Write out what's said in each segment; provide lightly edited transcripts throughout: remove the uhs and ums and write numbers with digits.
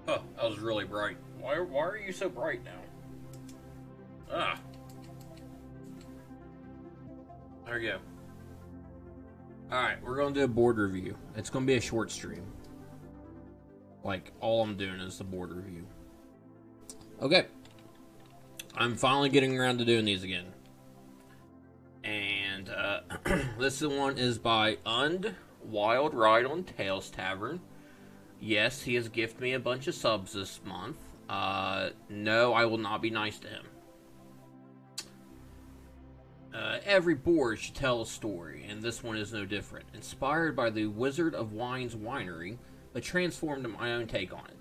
Oh, that was really bright. Why are you so bright now? Ah. There you go. Alright, we're going to do a board review. It's going to be a short stream. Like, all I'm doing is the board review. Okay. I'm finally getting around to doing these again. And, this one is by UNDWildRide on Tales Tavern. Yes, he has gifted me a bunch of subs this month. No, I will not be nice to him. Every board should tell a story, and this one is no different. Inspired by the Wizard of Wine's winery, but transformed to my own take on it.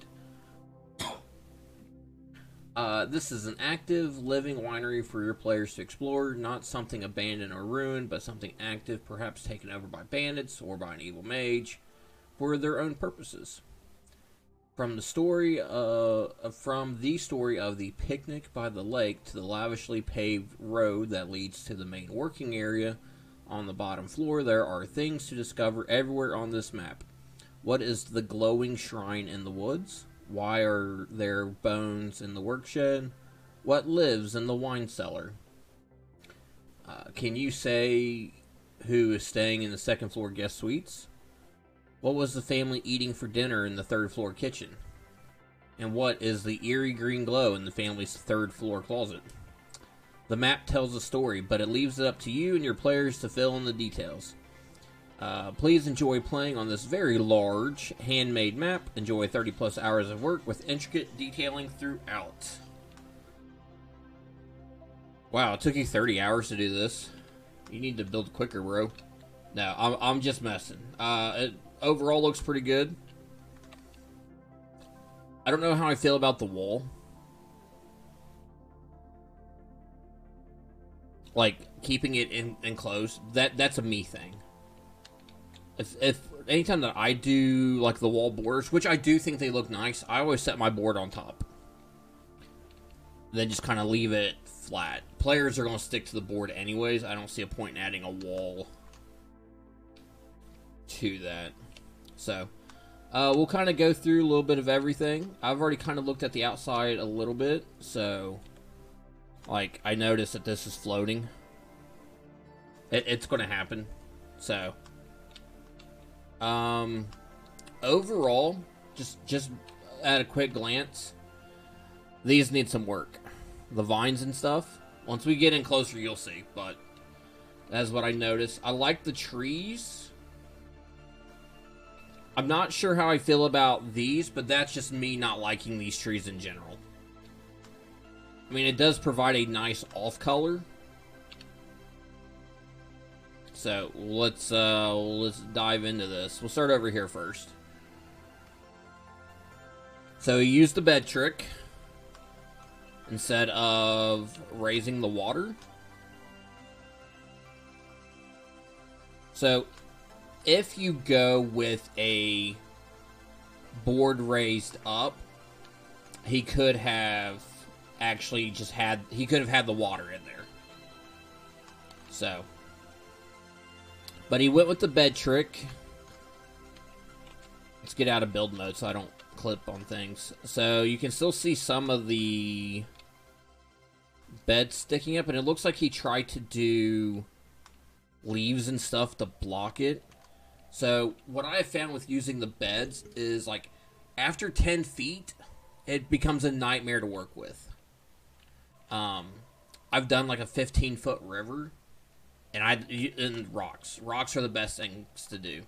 This is an active, living winery for your players to explore, not something abandoned or ruined, but something active, perhaps taken over by bandits or by an evil mage, for their own purposes. From the story of the picnic by the lake to the lavishly paved road that leads to the main working area on the bottom floor, there are things to discover everywhere on this map. What is the glowing shrine in the woods? Why are there bones in the workshed? What lives in the wine cellar? Can you say who is staying in the second floor guest suites? What was the family eating for dinner in the third floor kitchen? And what is the eerie green glow in the family's third floor closet? The map tells a story, but it leaves it up to you and your players to fill in the details. Please enjoy playing on this very large, handmade map. Enjoy 30 plus hours of work with intricate detailing throughout. Wow, it took you 30 hours to do this. You need to build quicker, bro. No, I'm just messing. It overall looks pretty good. I don't know how I feel about the wall. Like, keeping it enclosed. That's a me thing. If anytime that I do, like, the wall borders, which I do think they look nice, I always set my board on top. Then just kind of leave it flat. Players are going to stick to the board anyways. I don't see a point in adding a wall to that. So, we'll kind of go through a little bit of everything. I've already kind of looked at the outside a little bit, so, like, I noticed that this is floating. It's going to happen. So, overall, just at a quick glance, these need some work. The vines and stuff. Once we get in closer, you'll see, but that's what I noticed. I like the trees. I'm not sure how I feel about these, but that's just me not liking these trees in general. I mean, it does provide a nice off color. So, let's dive into this. We'll start over here first. So, he used the bed trick instead of raising the water. So, if you go with a board raised up, he could have actually just had, he could have had the water in there. So, but he went with the bed trick. Let's get out of build mode so I don't clip on things. So you can still see some of the bed sticking up, and it looks like he tried to do leaves and stuff to block it. So what I have found with using the beds is, like, after 10 feet, it becomes a nightmare to work with. I've done like a 15-foot river, and rocks. Rocks are the best things to do.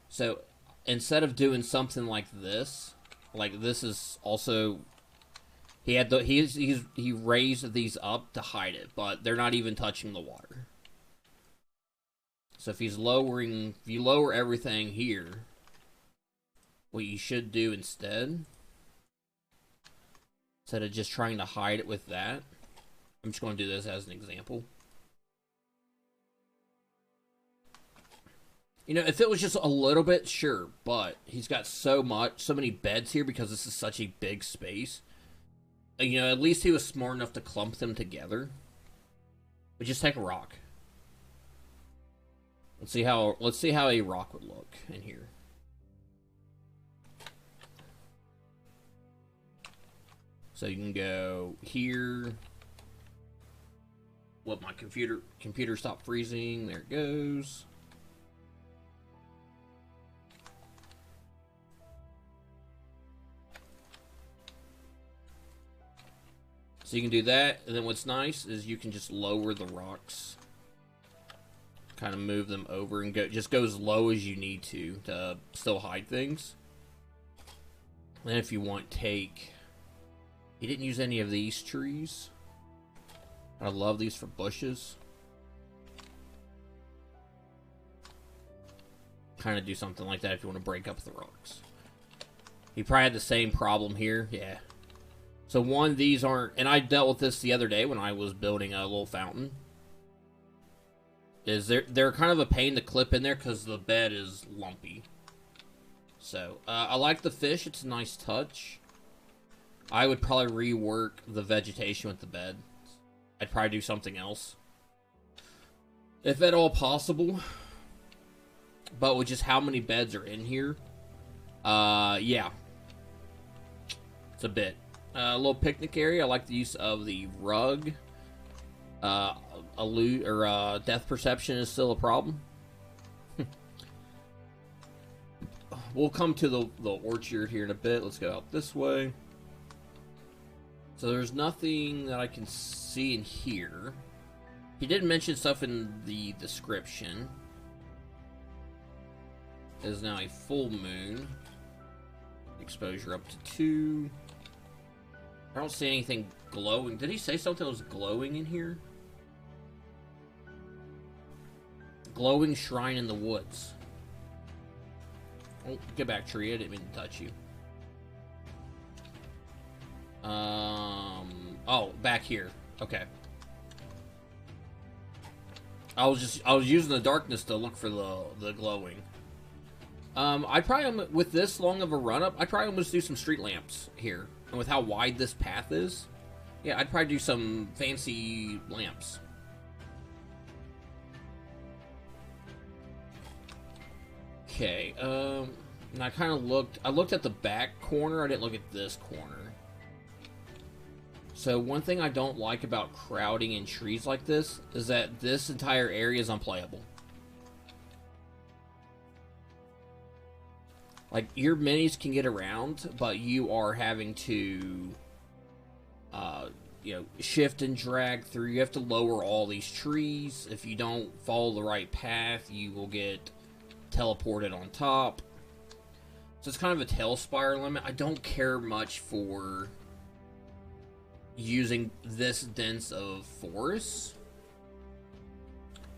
So instead of doing something like this is also, he raised these up to hide it, but they're not even touching the water. So if you lower everything here, what you should do instead of just trying to hide it with that, I'm just going to do this as an example. You know, if it was just a little bit, sure, but he's got so many beds here because this is such a big space. You know, at least he was smart enough to clump them together. But just take a rock. Let's see how a rock would look in here. So you can go here. Let my computer stop freezing. There it goes. So you can do that, and then what's nice is you can just lower the rocks. Kind of move them over and just go as low as you need to still hide things. And if you want, take... He didn't use any of these trees. I love these for bushes. Kind of do something like that if you want to break up the rocks. He probably had the same problem here. Yeah. So one, these aren't... And I dealt with this the other day when I was building a little fountain. They're kind of a pain to clip in there because the bed is lumpy. So, I like the fish. It's a nice touch. I would probably rework the vegetation with the bed. I'd probably do something else. If at all possible. But with just how many beds are in here. Yeah. It's a bit. A little picnic area. I like the use of the rug. Death perception is still a problem. We'll come to the orchard here in a bit. Let's go out this way. So there's nothing that I can see in here. He did mention stuff in the description. It is now a full moon. Exposure up to 2. I don't see anything glowing. Did he say something was glowing in here? Glowing shrine in the woods. Oh, get back, tree. I didn't mean to touch you. Oh, back here. Okay. I was using the darkness to look for the glowing. I probably, with this long of a run-up, I'd probably almost do some street lamps here. And with how wide this path is, yeah, I'd probably do some fancy lamps. Okay, and I kind of looked at the back corner, I didn't look at this corner. So one thing I don't like about crowding in trees like this is that this entire area is unplayable. Like, your minis can get around, but you are having to, you know, shift and drag through. You have to lower all these trees. If you don't follow the right path, you will get teleported on top. So it's kind of a Talespire limit. I don't care much for using this dense of forests.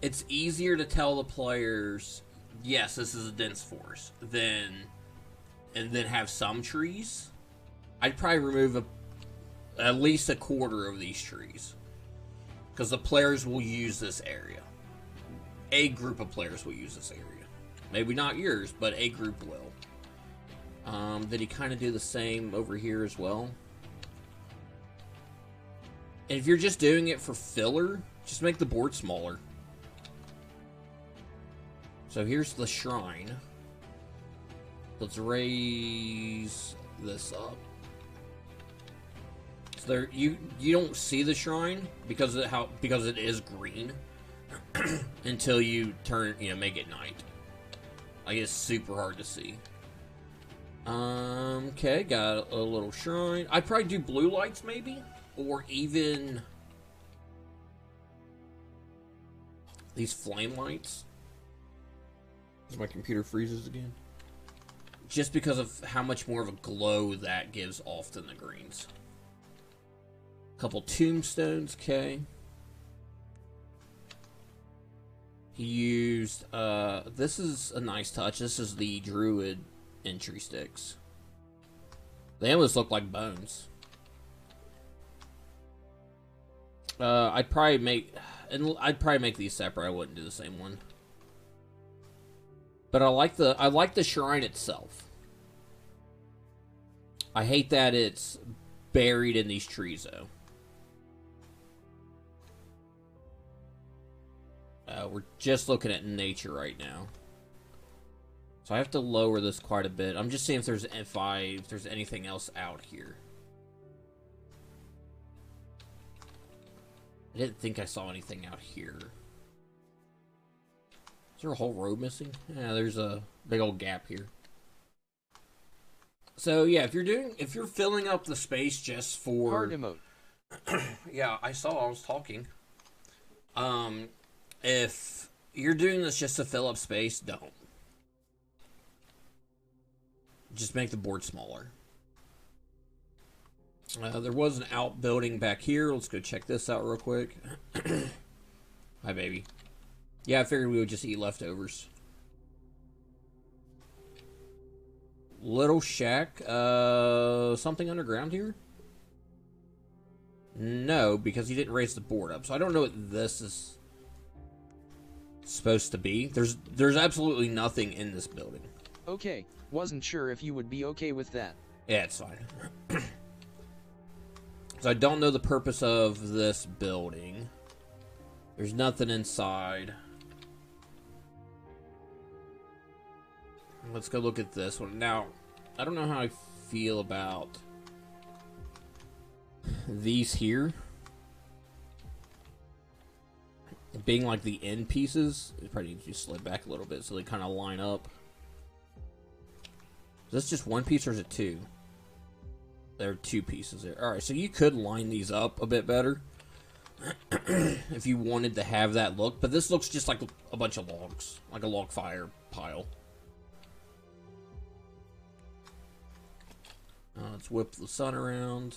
It's easier to tell the players, yes, this is a dense forest, and then have some trees. I'd probably remove at least a quarter of these trees, because the players will use this area. A group of players will use this area. Maybe not yours, but a group will. Did he kind of do the same over here as well? And if you're just doing it for filler, just make the board smaller. So here's the shrine. Let's raise this up. So there, you don't see the shrine because it is green until you make it night. Like, it's super hard to see. Okay, got a little shrine. I'd probably do blue lights maybe, or even these flame lights. As my computer freezes again. Just because of how much more of a glow that gives off than the greens. Couple tombstones, okay. He used, this is a nice touch. This is the Druid entry sticks. They almost look like bones. I'd probably make these separate. I wouldn't do the same one. But I like the shrine itself. I hate that it's buried in these trees, though. We're just looking at nature right now. So I have to lower this quite a bit. I'm just seeing if there's anything else out here. I didn't think I saw anything out here. Is there a whole road missing? Yeah, there's a big old gap here. So yeah, if you're filling up the space just for Hard emote. Yeah, I saw I was talking. If you're doing this just to fill up space, don't. Just make the board smaller. There was an outbuilding back here. Let's go check this out real quick. Hi, baby. Yeah, I figured we would just eat leftovers. Little shack. Something underground here? No, because he didn't raise the board up. So I don't know what this is supposed to be. There's absolutely nothing in this building. Okay, wasn't sure if you would be okay with that. Yeah, it's fine. So I don't know the purpose of this building. There's nothing inside. Let's go look at this one. Now, I don't know how I feel about these here being like the end pieces. It probably needs to slide back a little bit so they kind of line up. Is this just one piece or is it two? There are two pieces there. Alright, so you could line these up a bit better if you wanted to have that look, but this looks just like a bunch of logs, like a log fire pile. Let's whip the sun around.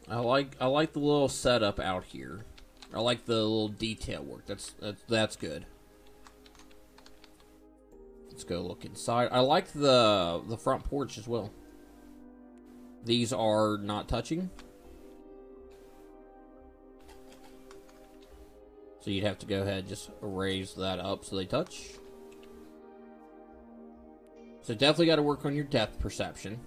I like the little setup out here. I like the little detail work. That's good. Let's go look inside. I like the front porch as well. These are not touching. So you'd have to go ahead and just raise that up so they touch. So definitely got to work on your depth perception.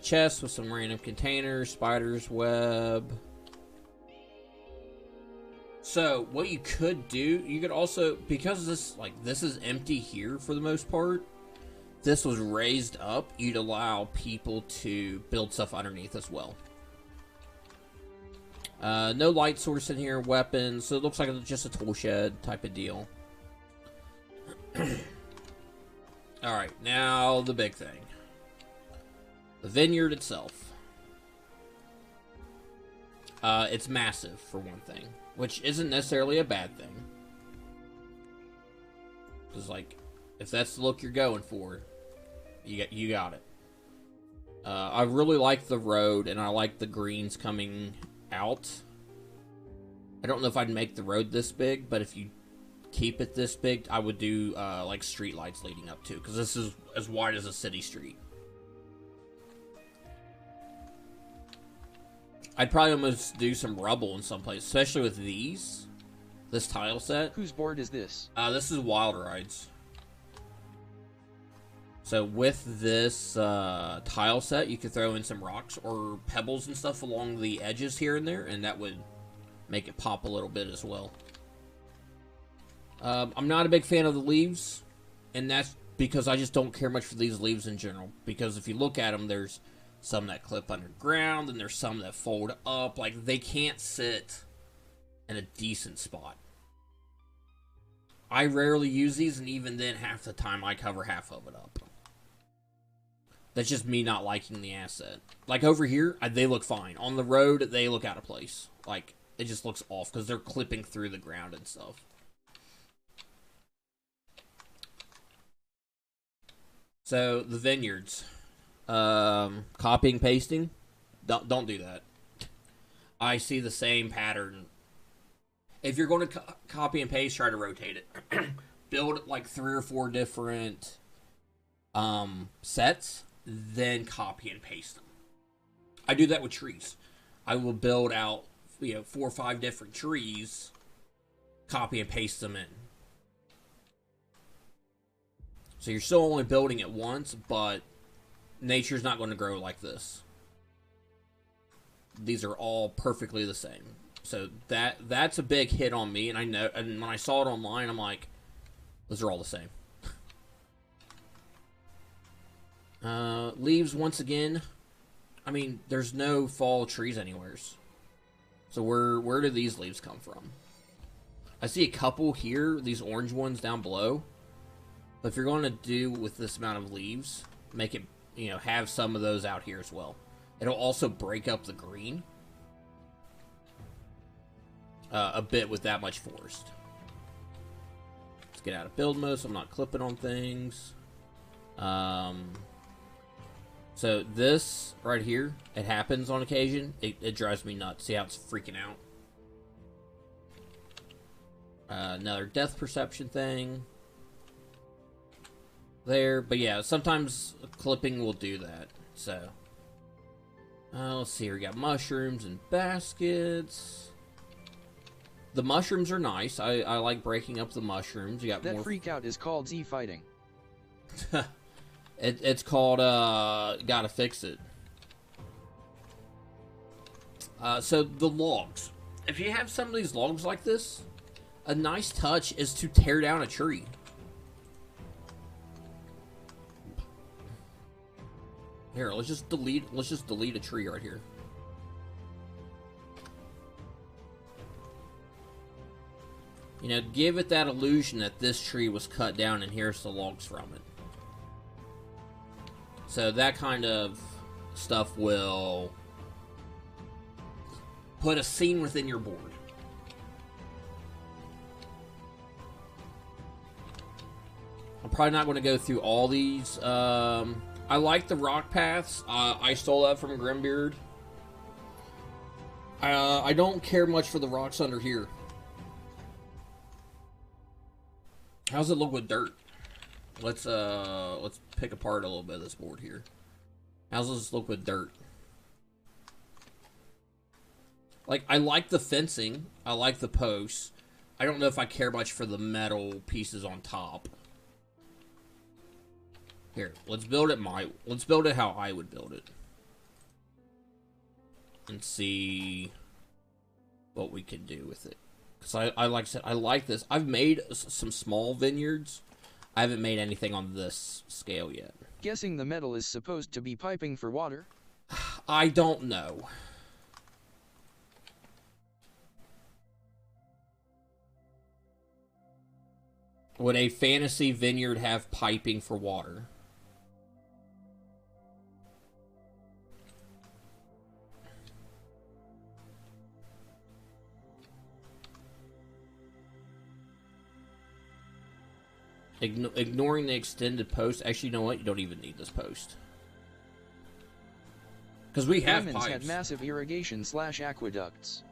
Chest with some random containers, spider's web. So what you could do, you could also, because this is empty here for the most part, this was raised up, you'd allow people to build stuff underneath as well. No light source in here, weapons, so it looks like it's just a tool shed type of deal. Alright, now the big thing. The vineyard itself. It's massive, for one thing, which isn't necessarily a bad thing. Because, like, if that's the look you're going for, you got it. I really like the road, and I like the greens coming out. I don't know if I'd make the road this big, but if you keep it this big, I would do, like, street lights leading up to, because this is as wide as a city street. I'd probably almost do some rubble in some place, especially with this tile set. Whose board is this? This is UNDWildRide's. So with this tile set, you could throw in some rocks or pebbles and stuff along the edges here and there, and that would make it pop a little bit as well. I'm not a big fan of the leaves, and that's because I just don't care much for these leaves in general. Because if you look at them, there's some that clip underground, and there's some that fold up. Like, they can't sit in a decent spot. I rarely use these, and even then, half the time, I cover half of it up. That's just me not liking the asset. Like, over here, they look fine. On the road, they look out of place. Like, it just looks off, because they're clipping through the ground and stuff. So, the vineyards. Copying, pasting, don't do that. I see the same pattern. If you're going to copy and paste, try to rotate it. Build like 3 or 4 different sets, then copy and paste them. I do that with trees. I will build out 4 or 5 different trees, copy and paste them in. So you're still only building it once, but nature's not going to grow like this. These are all perfectly the same. So that's a big hit on me, and I know. And when I saw it online, I'm like, those are all the same. Leaves once again. I mean, there's no fall trees anywheres. So where do these leaves come from? I see a couple here, these orange ones down below. But if you're going to do with this amount of leaves, make it, have some of those out here as well. It'll also break up the green a bit with that much forest. Let's get out of build mode so I'm not clipping on things. So this right here, it happens on occasion. It drives me nuts. See how it's freaking out? Another death perception thing. There. But yeah, sometimes clipping will do that. So. Let's see here. We got mushrooms and baskets. The mushrooms are nice. I like breaking up the mushrooms. You got that more... freak out is called Z-fighting. It's called, gotta fix it. So, the logs. If you have some of these logs like this, a nice touch is to tear down a tree. Here, let's just delete a tree right here. Give it that illusion that this tree was cut down and here's the logs from it. So that kind of stuff will put a scene within your board. I'm probably not going to go through all these. I like the rock paths. I stole that from Grimbeard. I don't care much for the rocks under here. How's it look with dirt? Let's pick apart a little bit of this board here. How's this look with dirt? Like, I like the fencing. I like the posts. I don't know if I care much for the metal pieces on top. Here, let's build it how I would build it. And see what we can do with it. Because I like I said, I like this. I've made some small vineyards. I haven't made anything on this scale yet. Guessing the metal is supposed to be piping for water? I don't know. Would a fantasy vineyard have piping for water? Ignoring the extended post. Actually, you know what? You don't even need this post. Because we have Romans pipes. had massive irrigation/aqueducts.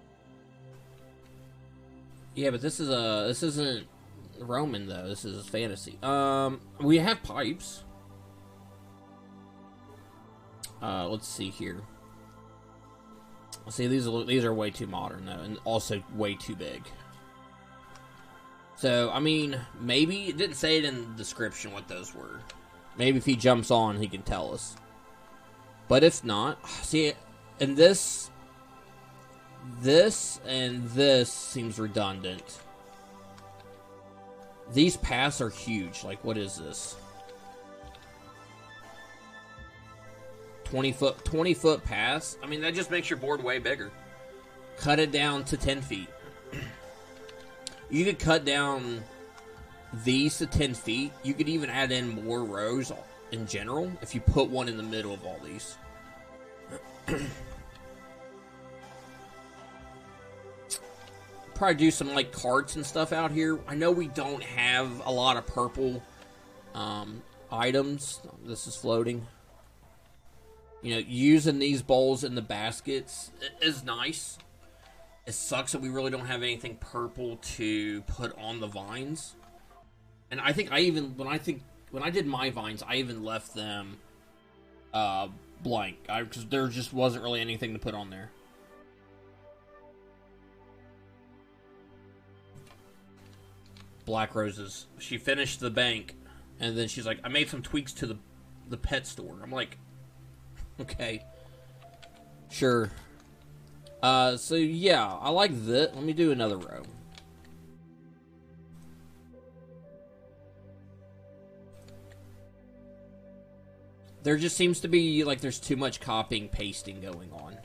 Yeah, but this isn't Roman though. This is fantasy. We have pipes. Let's see here. See, these are way too modern though, and also way too big. So, I mean, maybe it didn't say it in the description what those were. Maybe if he jumps on, he can tell us. But if not, see, and this and this seems redundant. These paths are huge. Like, what is this? 20 foot paths? I mean, that just makes your board way bigger. Cut it down to 10 feet. You could cut down these to 10 feet. You could even add in more rows in general if you put one in the middle of all these. Probably do some like carts and stuff out here. I know we don't have a lot of purple items. This is floating. Using these bowls in the baskets is nice. It sucks that we really don't have anything purple to put on the vines. And I think when I did my vines, I even left them blank because there just wasn't really anything to put on there. Black roses. She finished the bank, and then she's like, "I made some tweaks to the pet store." I'm like, "Okay, sure." So yeah, I like this. Let me do another row. There just seems to be, like, there's too much copying, pasting going on.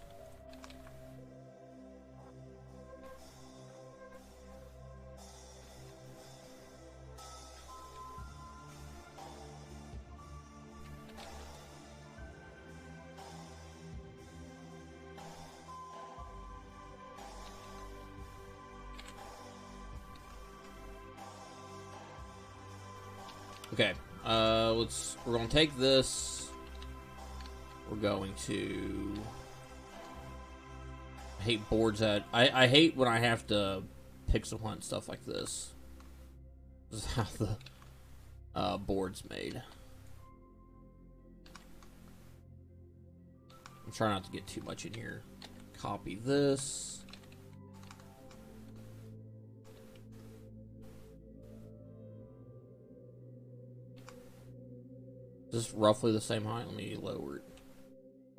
Okay, we're gonna take this. We're going to... I hate boards that... I hate when I have to pixel hunt stuff like this. This is how the board's made. I'm trying not to get too much in here. Copy this. Is this roughly the same height? Let me lower it.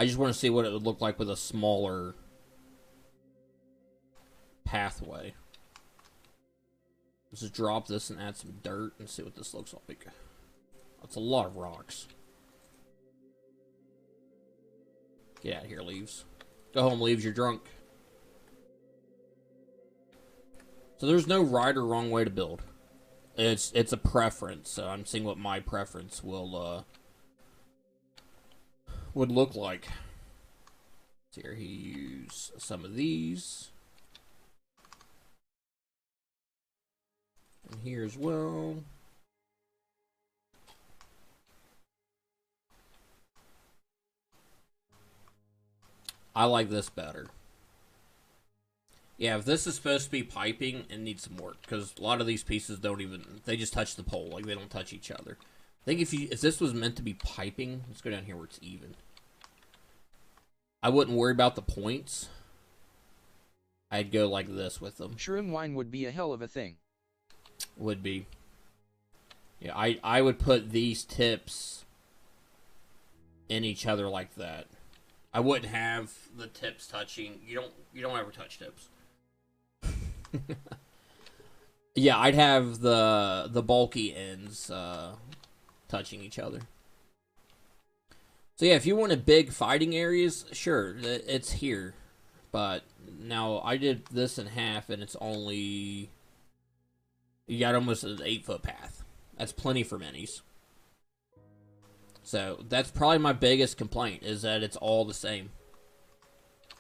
I just want to see what it would look like with a smaller pathway. Let's just drop this and add some dirt and see what this looks like. That's a lot of rocks. Get out of here, Leaves. Go home, Leaves, you're drunk. So there's no right or wrong way to build. It's a preference, so I'm seeing what my preference will would look like. So here he use some of these. And here as well. I like this better. Yeah, if this is supposed to be piping, it needs some work, because a lot of these pieces don't even, they just touch the pole, like they don't touch each other. I think if this was meant to be piping, let's go down here where it's even. I wouldn't worry about the points. I'd go like this with them. Shroom wine would be a hell of a thing. Would be. Yeah, I would put these tips in each other like that. I wouldn't have the tips touching. You don't ever touch tips. Yeah, I'd have the bulky ends touching each other. So yeah, if you wanted big fighting areas, sure, it's here. But now I did this in half, and it's only, you got almost an 8-foot path. That's plenty for minis. So that's probably my biggest complaint, is that it's all the same,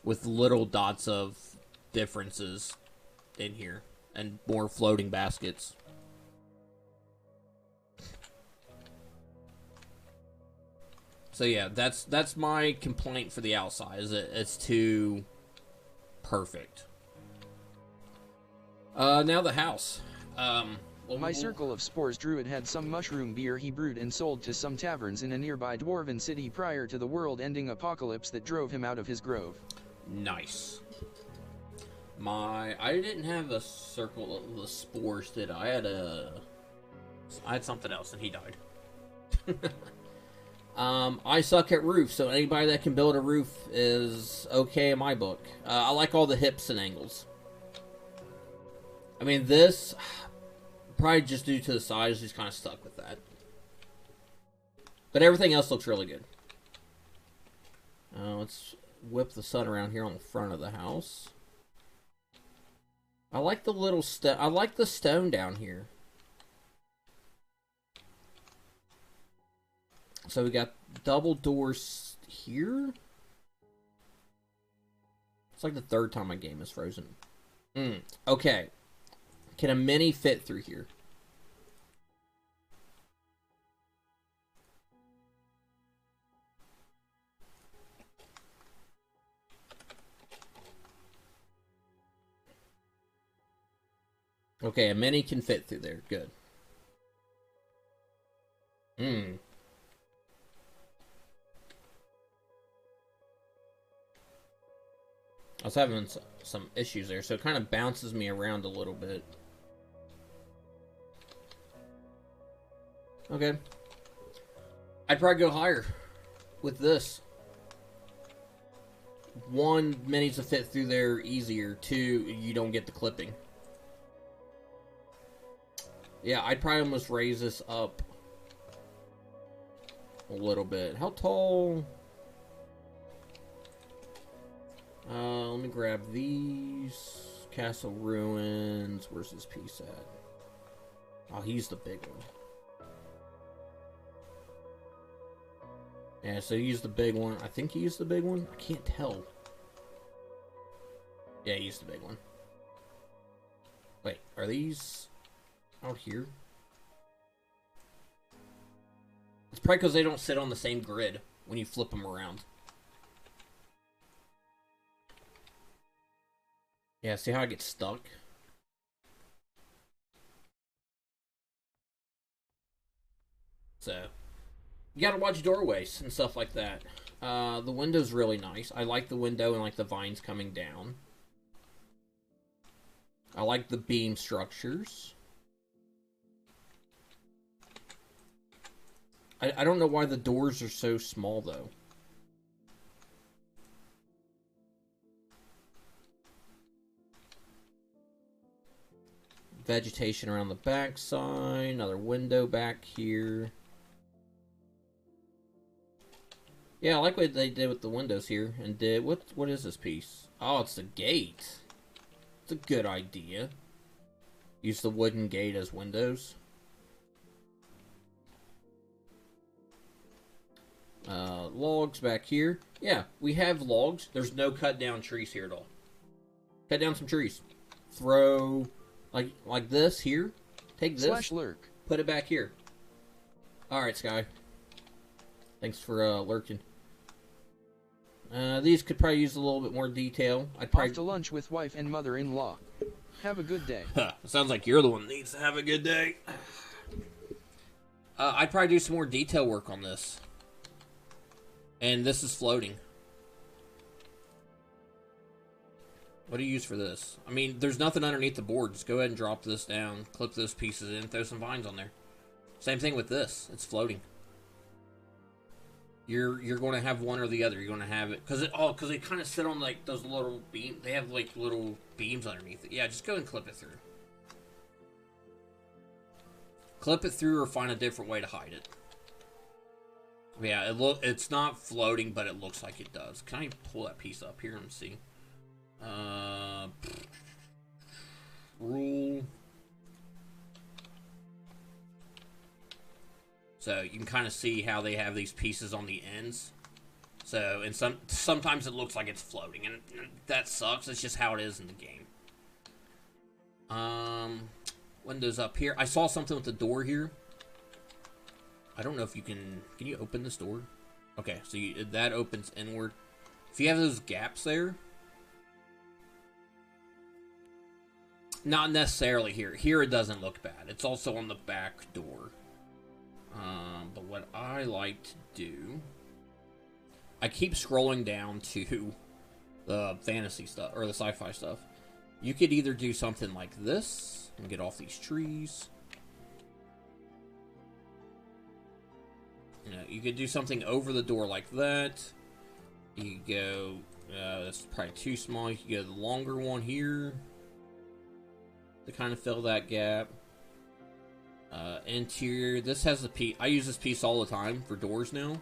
with little dots of differences in here and more floating baskets. So yeah, that's my complaint for the outside, is that it's too perfect. Now the house. My circle of spores druid had some mushroom beer he brewed and sold to some taverns in a nearby dwarven city prior to the world-ending apocalypse that drove him out of his grove. Nice. I didn't have a circle of the spores, did I? I had something else, and he died. I suck at roofs, so anybody that can build a roof is okay in my book. I like all the hips and angles. I mean, this, probably just due to the size, he's kind of stuck with that. But everything else looks really good. Let's whip the sun around here on the front of the house. I like the little I like the stone down here. So we got double doors here. It's like the third time my game is frozen. Okay. Can a mini fit through here? Okay, a mini can fit through there. Good. I was having some issues there, so it kind of bounces me around a little bit. Okay. I'd probably go higher with this. one, minis will fit through there easier. Two, you don't get the clipping. Yeah, I'd probably almost raise this up a little bit. How tall? Let me grab these. Castle Ruins. Where's this piece at? Oh, he's the big one. Yeah, so he's the big one. I think he's the big one. I can't tell. Yeah, he's the big one. Wait, are these out here? It's probably because they don't sit on the same grid when you flip them around. Yeah, see how I get stuck? So, you gotta watch doorways and stuff like that. The window's really nice. I like the window and like the vines coming down. I like the beam structures. I don't know why the doors are so small though. Vegetation around the back side. Another window back here. Yeah, I like what they did with the windows here. And did what is this piece? Oh, it's the gate. It's a good idea. Use the wooden gate as windows. Logs back here. Yeah, we have logs. There's no cut down trees here at all. Cut down some trees. Throw like this here. Take this. Lurk. Put it back here. Alright, Sky. Thanks for lurking. These could probably use a little bit more detail. I'd probably Off to lunch with wife and mother-in-law. Have a good day. Sounds like you're the one that needs to have a good day. I'd probably do some more detail work on this. And this is floating. What do you use for this? I mean, there's nothing underneath the board. Just go ahead and drop this down, clip those pieces in, throw some vines on there. Same thing with this. It's floating. You're going to have one or the other. You're going to have it because they kind of sit on like those little beams. They have like little beams underneath it. Yeah, just go and clip it through. Clip it through or find a different way to hide it. Yeah, it's not floating, but it looks like it does. Can I pull that piece up here and see? Rule. So you can kind of see how they have these pieces on the ends. So, and sometimes it looks like it's floating, and that sucks. It's just how it is in the game. Windows up here. I saw something with the door here. I don't know if you can you open this door? Okay, so that opens inward. If you have those gaps there, not necessarily here. Here it doesn't look bad. It's also on the back door. But what I like to do, I keep scrolling down to the fantasy stuff or the sci-fi stuff. You could either do something like this and get off these trees. You know, you could do something over the door like that. You could go, that's probably too small. You could go the longer one here to kind of fill that gap. Interior, this has a piece. I use this piece all the time for doors now.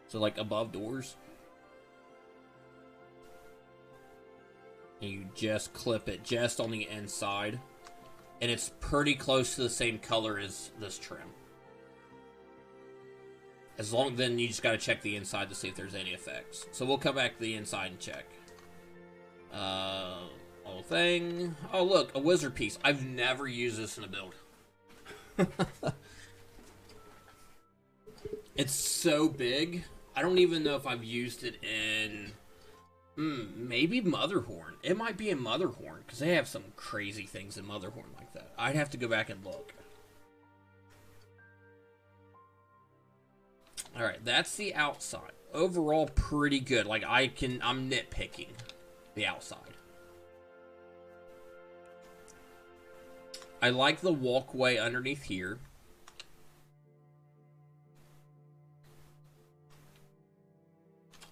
So like above doors. And you just clip it just on the inside. And it's pretty close to the same color as this trim. Then you just got to check the inside to see if there's any effects. So we'll come back to the inside and check. Whole thing. Oh look, a wizard piece. I've never used this in a build. It's so big. I don't even know if I've used it in maybe Motherhorn. It might be in Motherhorn because they have some crazy things in Motherhorn like that. I'd have to go back and look. Alright, that's the outside. Overall, pretty good. Like, I'm nitpicking the outside. I like the walkway underneath here.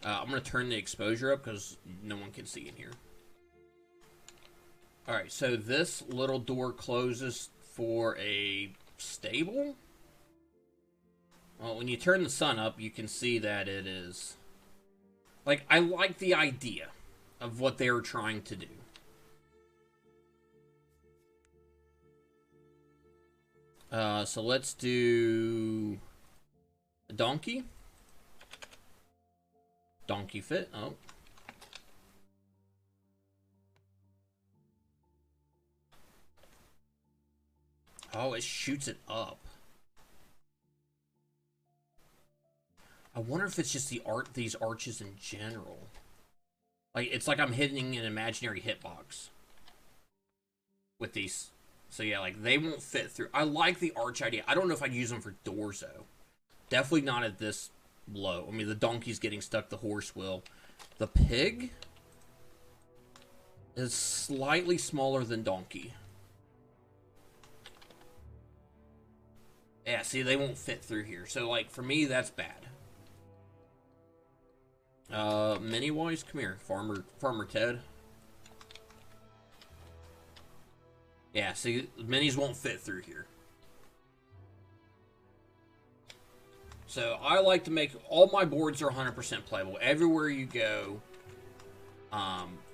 I'm going to turn the exposure up because no one can see in here. Alright, so this little door closes for a stable? Well, when you turn the sun up, you can see that it is... Like, I like the idea of what they were trying to do. So let's do... a donkey. Donkey fit. Oh. Oh, it shoots it up. I wonder if it's just these arches in general. Like, it's like I'm hitting an imaginary hitbox with these. So yeah, like, they won't fit through. I like the arch idea. I don't know if I'd use them for doors, though. Definitely not at this low. I mean, the donkey's getting stuck, the horse will. The pig is slightly smaller than donkey. Yeah, see, they won't fit through here. So, like, for me, that's bad. Mini-wise, come here, Farmer Ted. Yeah, see, minis won't fit through here. So, I like to make, all my boards are 100% playable. Everywhere you go,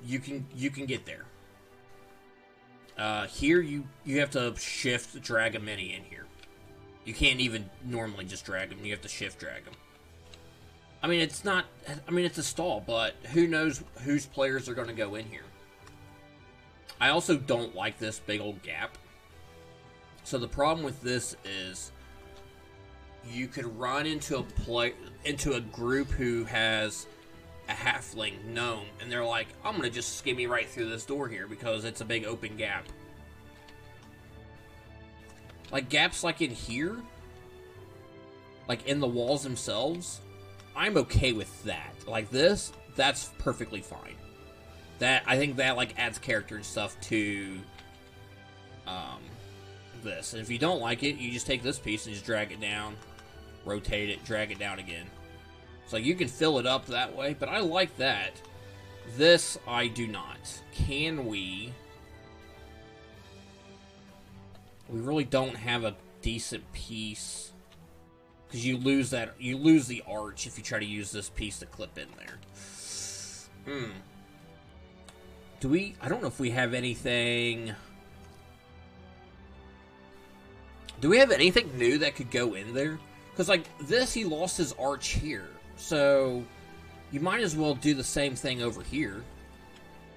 you can get there. Here, you have to shift drag a mini in here. You can't even normally just drag them. You have to shift drag them. I mean, it's not... I mean, it's a stall, but who knows whose players are going to go in here. I also don't like this big old gap. So the problem with this is you could run into a group who has a halfling gnome, and they're like, I'm going to just skimmy right through this door here because it's a big open gap. Like, gaps like in here, like in the walls themselves, I'm okay with that. Like this, that's perfectly fine. I think that, like, adds character and stuff to this. And if you don't like it, you just take this piece and just drag it down, rotate it, drag it down again. So you can fill it up that way, but I like that. This, I do not. Can we... We really don't have a decent piece, because you lose the arch if you try to use this piece to clip in there. I don't know if we have anything. Do we have anything new that could go in there? Because, like, this, he lost his arch here. So, you might as well do the same thing over here.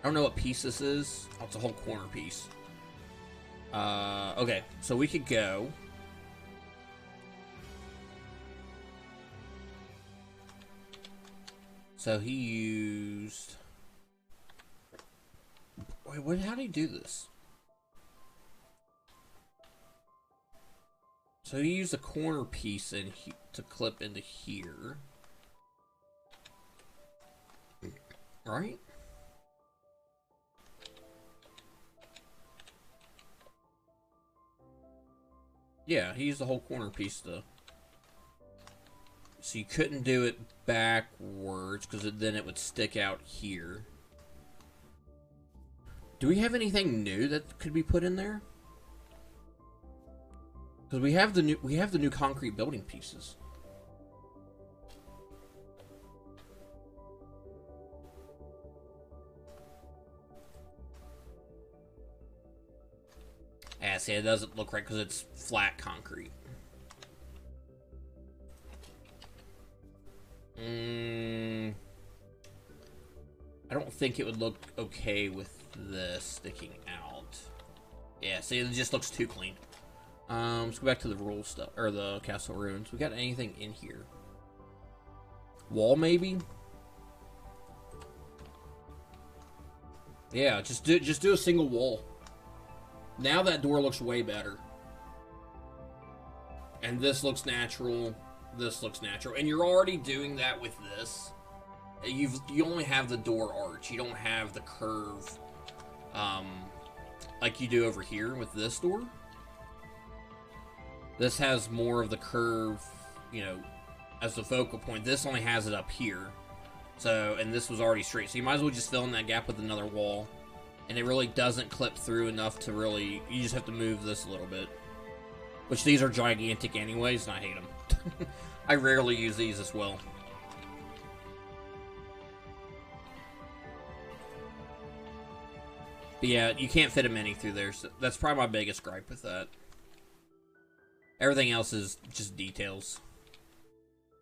I don't know what piece this is. Oh, it's a whole corner piece. Okay, so we could go. So he used... Wait, how did he do this? So he used a corner piece to clip into here. Right? Yeah, he used the whole corner piece to... So you couldn't do it backwards, because then it would stick out here. Do we have anything new that could be put in there? Because we have the new concrete building pieces. Yeah, see, it doesn't look right because it's flat concrete. I don't think it would look okay with this sticking out. Yeah, see, it just looks too clean. Let's go back to the rules stuff, or the castle ruins. We got anything in here? Wall, maybe? Yeah, just do a single wall. Now that door looks way better. And this looks natural. This looks natural. And you're already doing that with this. You only have the door arch. You don't have the curve like you do over here with this door. This has more of the curve, you know, as the focal point. This only has it up here. So, and this was already straight. So you might as well just fill in that gap with another wall. And it really doesn't clip through enough to really... You just have to move this a little bit. Which these are gigantic anyways, and I hate them. I rarely use these as well. But yeah, you can't fit a mini through there. So that's probably my biggest gripe with that. Everything else is just details.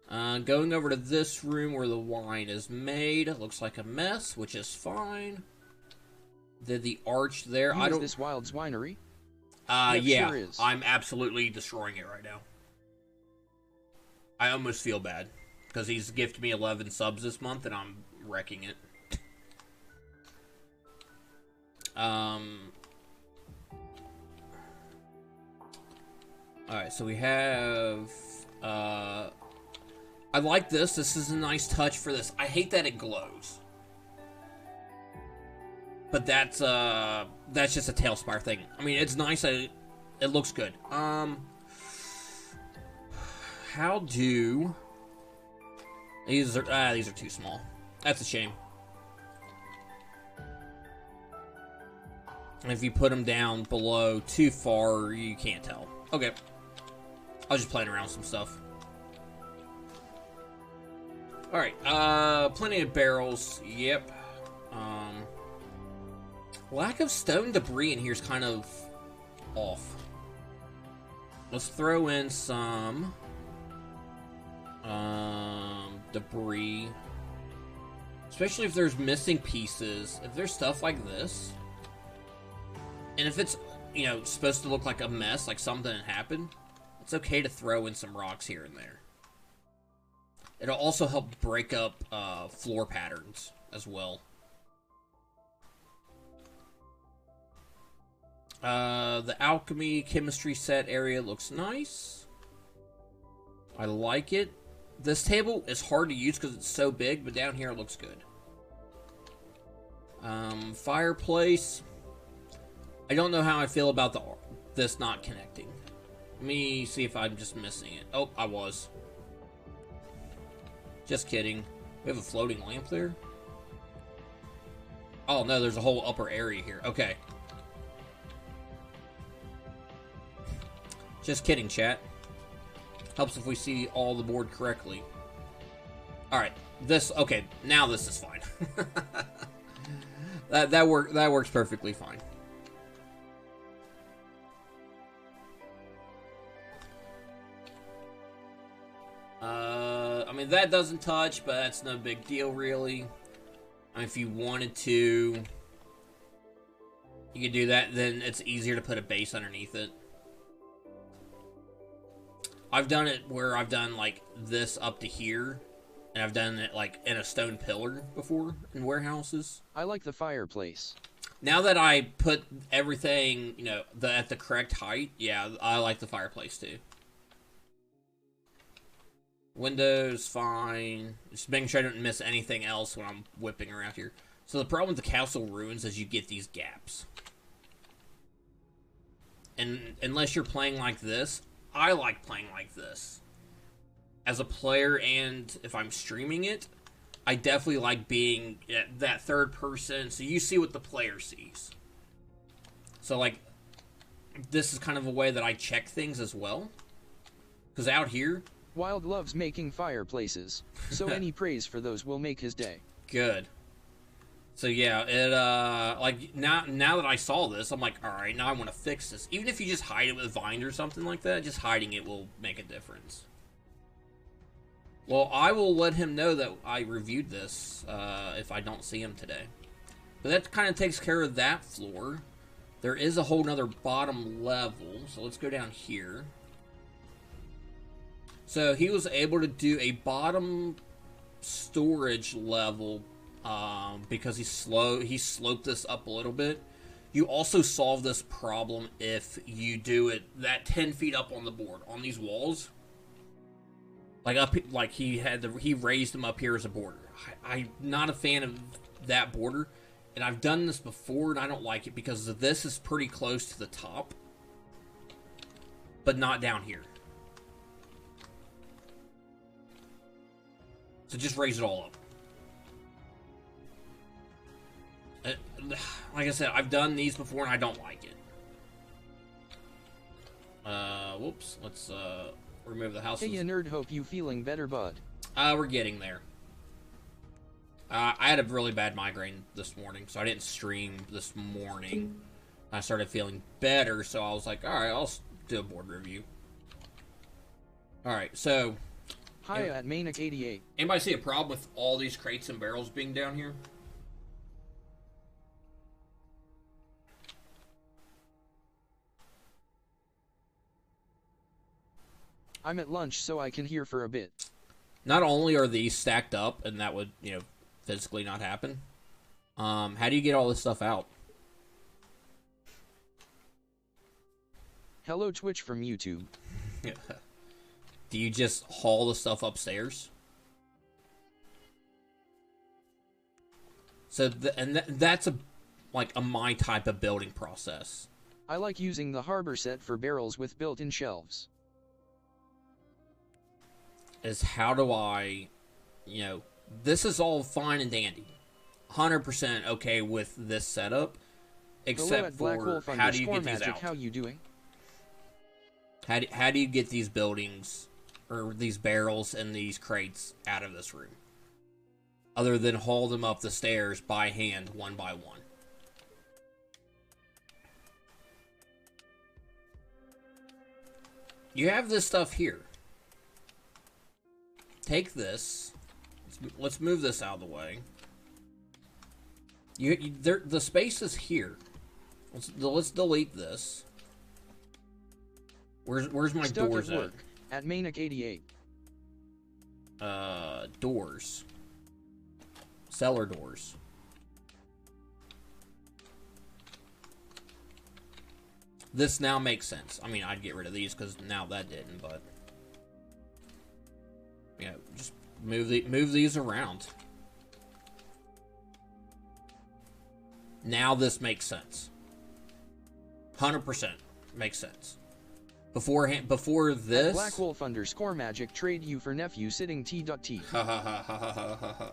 Going over to this room where the wine is made. It looks like a mess, which is fine. The arch there. Is this Wild's Winery? Yeah. Sure is. I'm absolutely destroying it right now. I almost feel bad. Because he's gifted me 11 subs this month, and I'm wrecking it. Alright, so we have... I like this. This is a nice touch for this. I hate that it glows. But that's just a Talespire thing. I mean, it's nice. It looks good. How do... These are too small. That's a shame. And if you put them down below too far, you can't tell. Okay. I was just playing around with some stuff. Alright, plenty of barrels. Yep. Lack of stone debris in here is kind of off. Let's throw in some debris. Especially if there's missing pieces. If there's stuff like this. And if it's, you know, supposed to look like a mess, like something happened, it's okay to throw in some rocks here and there. It'll also help break up floor patterns as well. The alchemy chemistry set area looks nice. I like it. This table is hard to use because it's so big, but down here it looks good. Fireplace. I don't know how I feel about this not connecting. Let me see if I'm just missing it. Oh, I was. Just kidding. We have a floating lamp there? Oh, no, there's a whole upper area here. Okay. Just kidding, chat. Helps if we see all the board correctly. Alright. Okay, now this is fine. that works perfectly fine. I mean, that doesn't touch, but that's no big deal, really. I mean, if you wanted to, you could do that, then it's easier to put a base underneath it. I've done it where I've done, like, this up to here, and I've done it, like, in a stone pillar before, in warehouses. I like the fireplace. Now that I put everything, you know, at the correct height, yeah, I like the fireplace, too. Windows, fine. Just making sure I don't miss anything else when I'm whipping around here. So the problem with the castle ruins is you get these gaps. And unless you're playing like this, I like playing like this. As a player, and if I'm streaming it, I definitely like being that third person, so you see what the player sees. So, like, this is kind of a way that I check things as well. Because out here... Wild loves making fireplaces, so any praise for those will make his day. Good. So yeah, it, like, now that I saw this, I'm like, alright, now I want to fix this. Even if you just hide it with vines or something like that, just hiding it will make a difference. Well, I will let him know that I reviewed this, if I don't see him today. But that kind of takes care of that floor. There is a whole nother bottom level, so let's go down here. So he was able to do a bottom storage level because he sloped this up a little bit. You also solve this problem if you do it that 10 feet up on the board on these walls. Like he raised them up here as a border. I'm not a fan of that border, and I've done this before and I don't like it because this is pretty close to the top, but not down here. So just raise it all up. Like I said, I've done these before and I don't like it. Whoops. Let's remove the houses. Hey, you nerd, hope you feeling better, bud. We're getting there. I had a really bad migraine this morning, so I didn't stream this morning. I started feeling better, so I was like, alright, I'll do a board review. Alright, so... Hi at Manic88. Anybody see a problem with all these crates and barrels being down here? I'm at lunch, so I can hear for a bit. Not only are these stacked up, and that would, you know, physically not happen, how do you get all this stuff out? Hello, Twitch from YouTube. Do you just haul the stuff upstairs? So, that's like my type of building process. I like using the harbor set for barrels with built-in shelves. Is how do I, you know, this is all fine and dandy. 100% okay with this setup, except for how do you get these out? How you doing? How do you get these buildings, or these barrels and these crates out of this room? Other than haul them up the stairs by hand, one by one. You have this stuff here. Take this. Let's move this out of the way. The space is here. Let's delete this. Where's my Stuck doors at work at Manic88. Doors. Cellar doors. This now makes sense. I mean, I'd get rid of these because now that didn't, but yeah, just move these around. Now this makes sense. 100% makes sense. Before this, Black Wolf _ magic trade you for nephew sitting T.T.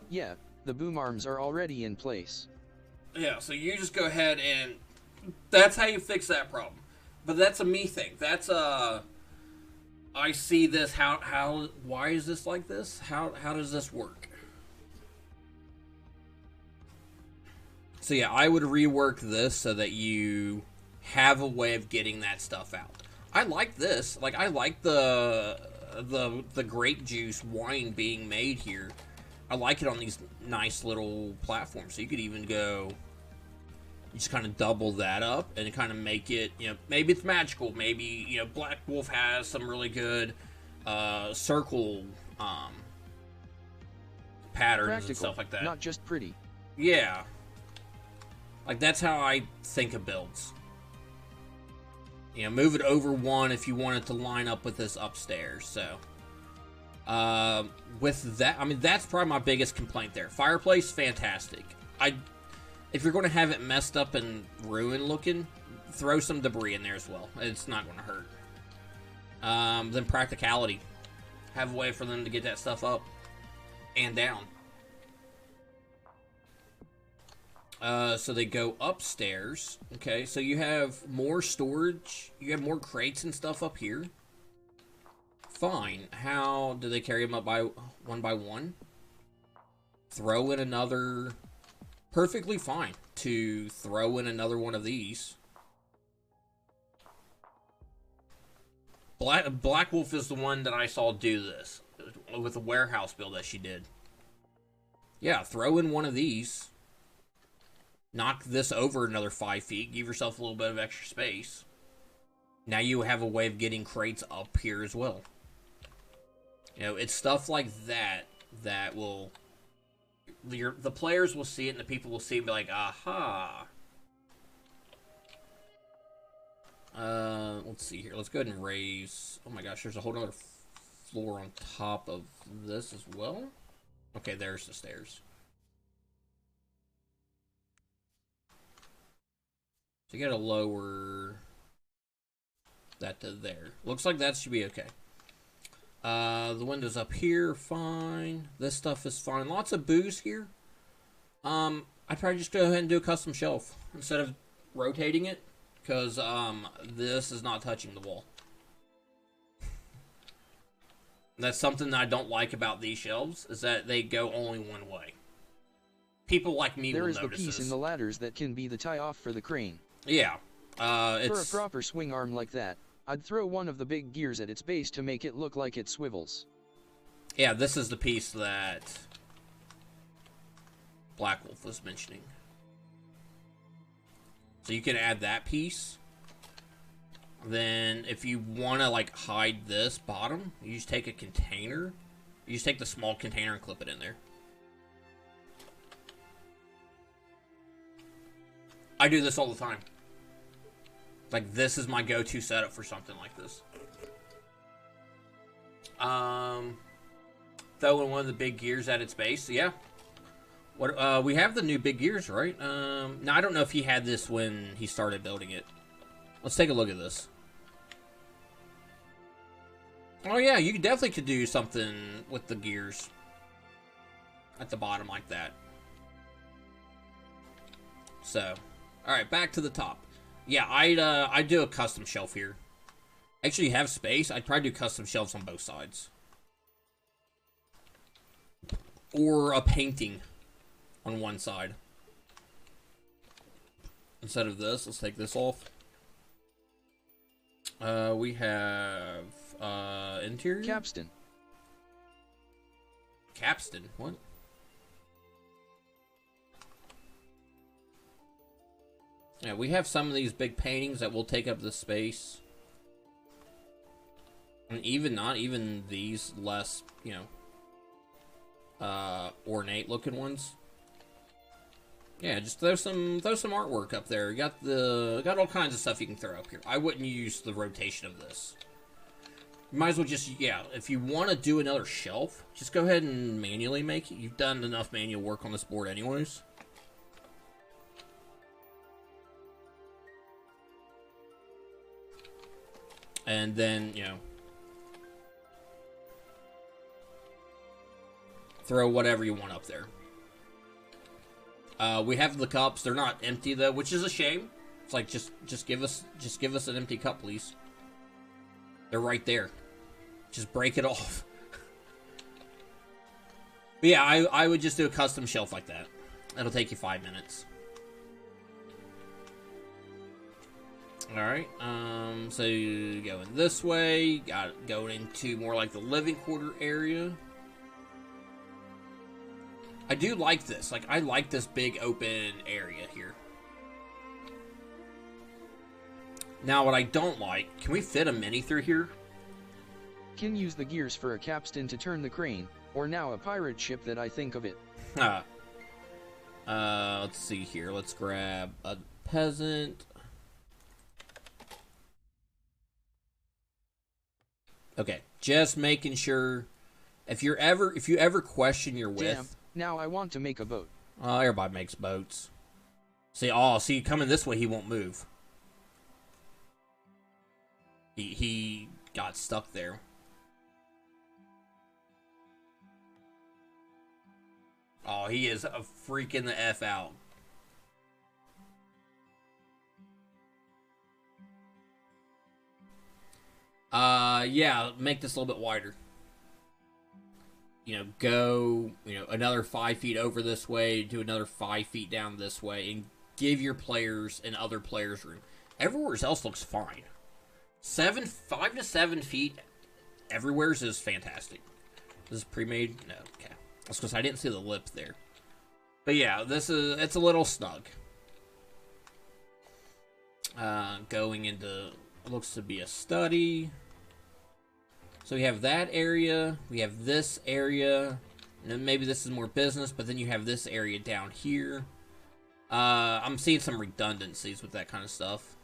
Yeah, the boom arms are already in place. Yeah, so you just go ahead and that's how you fix that problem. But that's a me thing. That's I see this. Why is this like this? How does this work? So yeah, I would rework this so that you have a way of getting that stuff out. I like this. Like, I like the grape juice wine being made here. I like it on these nice little platforms. So you could even go, you just kind of double that up and kind of make it, you know, maybe it's magical. Maybe, you know, Black Wolf has some really good circle patterns Practical, and stuff like that. Not just pretty. Yeah. Like, that's how I think of builds. You know, move it over one if you want it to line up with this upstairs. So, with that, I mean, that's probably my biggest complaint there. Fireplace, fantastic. If you're going to have it messed up and ruined looking, throw some debris in there as well. It's not going to hurt. Then practicality. Have a way for them to get that stuff up and down. So they go upstairs. Okay, so you have more storage. You have more crates and stuff up here. Fine. How do they carry them up by one? Throw in another. Perfectly fine to throw in another one of these. Black Wolf is the one that I saw do this with the warehouse build that she did. Yeah, throw in one of these. Knock this over another 5 feet. Give yourself a little bit of extra space. Now you have a way of getting crates up here as well. You know, it's stuff like that that will... The players will see it and the people will see it and be like, aha. Let's see here. Let's go ahead and raise... Oh my gosh, there's a whole other floor on top of this as well. Okay, there's the stairs. So you gotta lower that to there. Looks like that should be okay. The windows up here, fine. This stuff is fine. Lots of booze here. I I'd probably just go ahead and do a custom shelf instead of rotating it, because this is not touching the wall. That's something that I don't like about these shelves, is that they go only one way. People like me will notice this. There is the piece in the ladders that can be the tie-off for the crane. Yeah. For a proper swing arm like that, I'd throw one of the big gears at its base to make it look like it swivels. Yeah, this is the piece that Black Wolf was mentioning. So you can add that piece. Then if you want to like hide this bottom, you just take a container. You just take the small container and clip it in there. I do this all the time. Like, this is my go-to setup for something like this. Throwing one of the big gears at its base, yeah. What? We have the new big gears, right? Now, I don't know if he had this when he started building it. Let's take a look at this. Oh, yeah, you definitely could do something with the gears at the bottom like that. So, alright, back to the top. Yeah, I'd do a custom shelf here. Actually, have space. I'd probably do custom shelves on both sides. Or a painting on one side. Instead of this, let's take this off. We have, interior? Capstan. Capstan? What? Yeah, we have some of these big paintings that will take up the space. And even not even these less, you know, ornate looking ones. Yeah, just throw some artwork up there. You got all kinds of stuff you can throw up here. I wouldn't use the rotation of this. You might as well just, yeah, if you want to do another shelf, just go ahead and manually make it. You've done enough manual work on this board anyways. And then, you know, throw whatever you want up there. We have the cups. They're not empty though, which is a shame. It's like just give us an empty cup, please. They're right there. Just break it off. But yeah, I would just do a custom shelf like that. It'll take you 5 minutes. Alright, so going this way, got going into more like the living quarter area. I do like this. Like, I like this big open area here. Now, what I don't like, can we fit a mini through here? Can use the gears for a capstan to turn the crane, or now a pirate ship that I think of it. Let's see here. Let's grab a peasant. Okay, just making sure. If you ever question your width. Damn, now I want to make a boat. Oh, everybody makes boats. See, coming this way, he won't move. He got stuck there. Oh, he is freaking the F out. Yeah, make this a little bit wider. You know, go, another 5 feet over this way, do another 5 feet down this way, and give your players and other players room. Everywhere else looks fine. 5 to 7 feet everywhere is fantastic. This is pre-made? No, okay. That's because I didn't see the lip there. But yeah, it's a little snug. Going into, looks to be a study. So we have that area, we have this area, and then maybe this is more business, but then you have this area down here. I'm seeing some redundancies with that kind of stuff.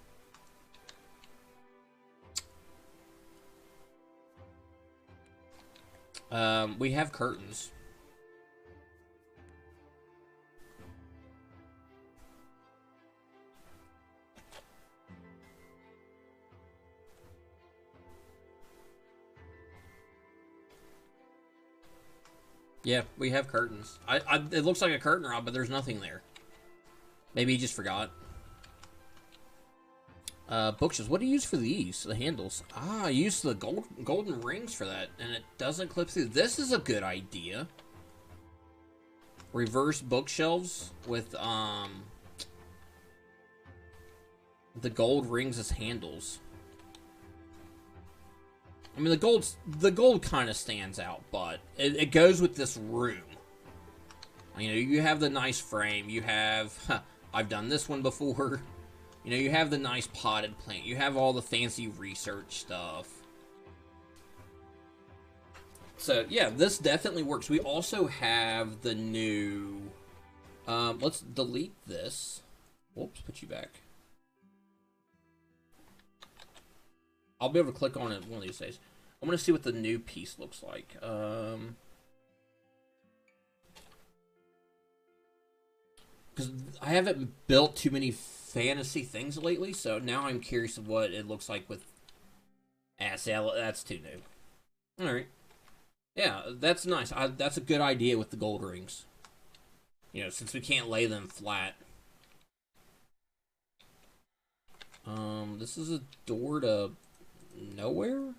We have curtains. Yeah, we have curtains. It looks like a curtain rod, but there's nothing there. Maybe he just forgot. Bookshelves. What do you use for these? The handles. Ah, I use the golden rings for that, and it doesn't clip through. This is a good idea. Reverse bookshelves with the gold rings as handles. I mean, the gold kind of stands out, but it goes with this room. You know, you have the nice frame. You have, I've done this one before. You know, you have the nice potted plant. You have all the fancy research stuff. So, yeah, this definitely works. We also have the new... let's delete this. Whoops, put you back. I'll be able to click on it one of these days. I'm going to see what the new piece looks like. Because I haven't built too many fantasy things lately, so now I'm curious of what it looks like with... that's too new. Alright. Yeah, that's nice. That's a good idea with the gold rings. You know, since we can't lay them flat. This is a door to nowhere?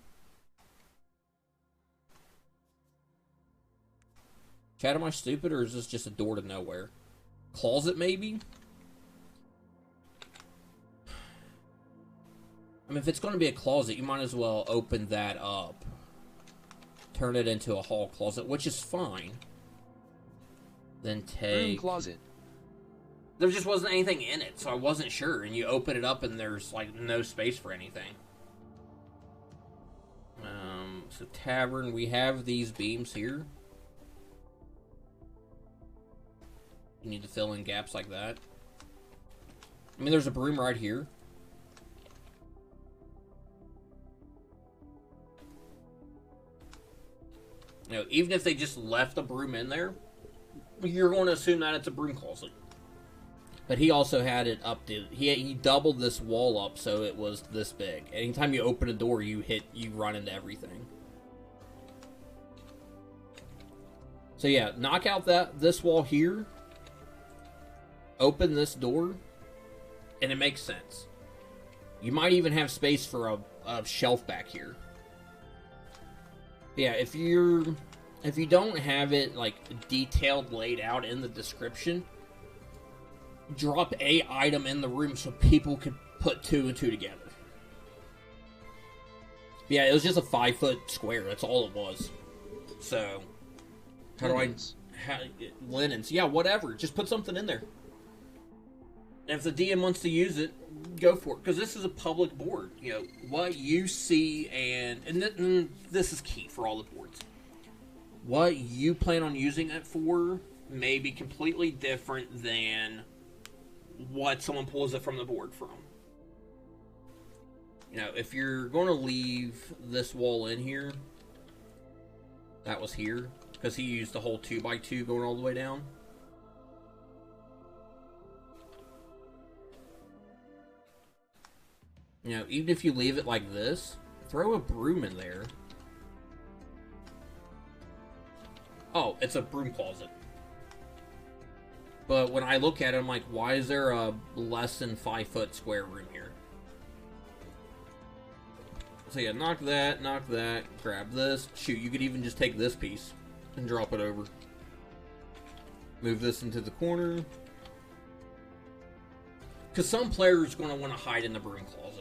Chat, am I stupid, or is this just a door to nowhere? Closet, maybe? I mean, if it's going to be a closet, you might as well open that up. Turn it into a hall closet, which is fine. Then take... Room closet. There just wasn't anything in it, so I wasn't sure. And you open it up and there's, like, no space for anything. So tavern, we have these beams here. You need to fill in gaps like that. I mean, there's a broom right here. You know, even if they just left a broom in there, you're going to assume that it's a broom closet. But he also had it up to... He doubled this wall up so it was this big. Anytime you open a door, you run into everything. So yeah, knock out this wall here. Open this door. And it makes sense. You might even have space for a shelf back here. Yeah, if you don't have it like detailed laid out in the description, drop a item in the room so people could put 2 and 2 together. Yeah, it was just a 5-foot square. That's all it was. So, linens? Yeah, whatever. Just put something in there. And if the DM wants to use it, go for it. Because this is a public board. You know, what you see and this is key for all the boards. What you plan on using it for may be completely different than what someone pulls it from the board from. You know, if you're going to leave this wall in here, that was here, because he used the whole 2x2 going all the way down. You know, even if you leave it like this, throw a broom in there. Oh, it's a broom closet. But when I look at it, I'm like, why is there a less than 5-foot square room here? So yeah, knock that, grab this. Shoot, you could even just take this piece and drop it over. Move this into the corner. Because some players are going to want to hide in the broom closet.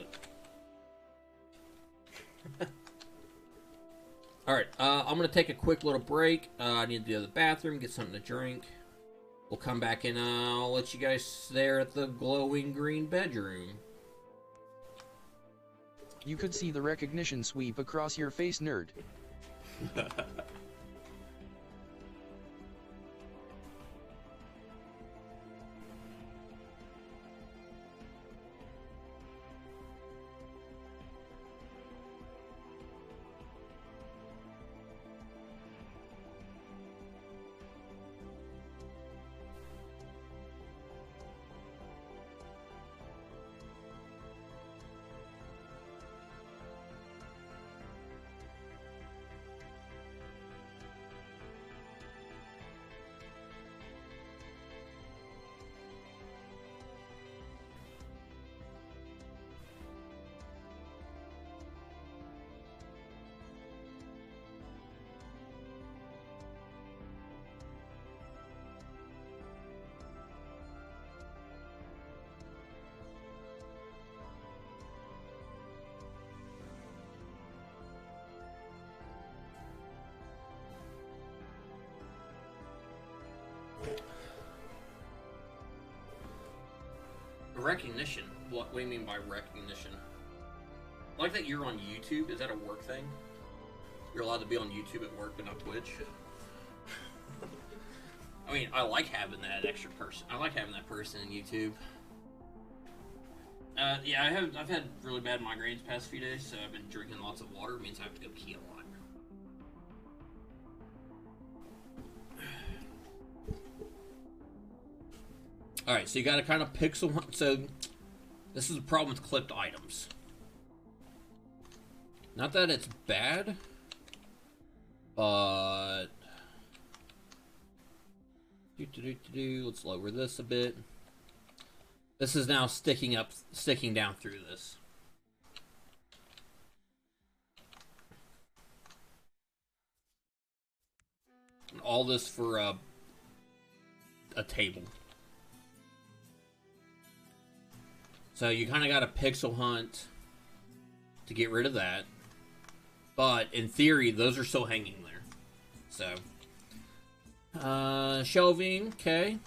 Alright, I'm going to take a quick little break. I need to go to the bathroom, get something to drink. We'll come back and I'll let you guys stare at the glowing green bedroom. You could see the recognition sweep across your face, nerd. Recognition? What do you mean by recognition? Like that you're on YouTube? Is that a work thing? You're allowed to be on YouTube at work, but not Twitch? I mean, I like having that extra person. I like having that person in YouTube. Yeah, I've had really bad migraines past few days, so I've been drinking lots of water. It means I have to go pee a lot. Alright, so you gotta kind of pixel hunt. So, this is a problem with clipped items. Not that it's bad, but... Let's lower this a bit. This is now sticking down through this. And all this for a table. So you kind of got to pixel hunt to get rid of that. But in theory, those are still hanging there. So, shelving, okay.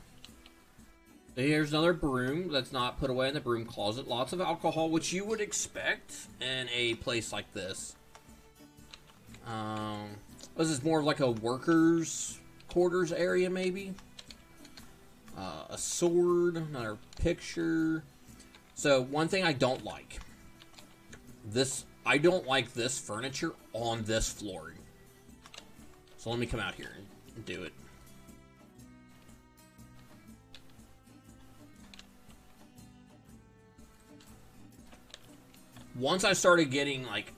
Here's another broom that's not put away in the broom closet. Lots of alcohol, which you would expect in a place like this. This is more of like a workers' quarters area, maybe. A sword, another picture. So, one thing I don't like. I don't like this furniture on this floor. So let me come out here and do it. Once I started getting, like,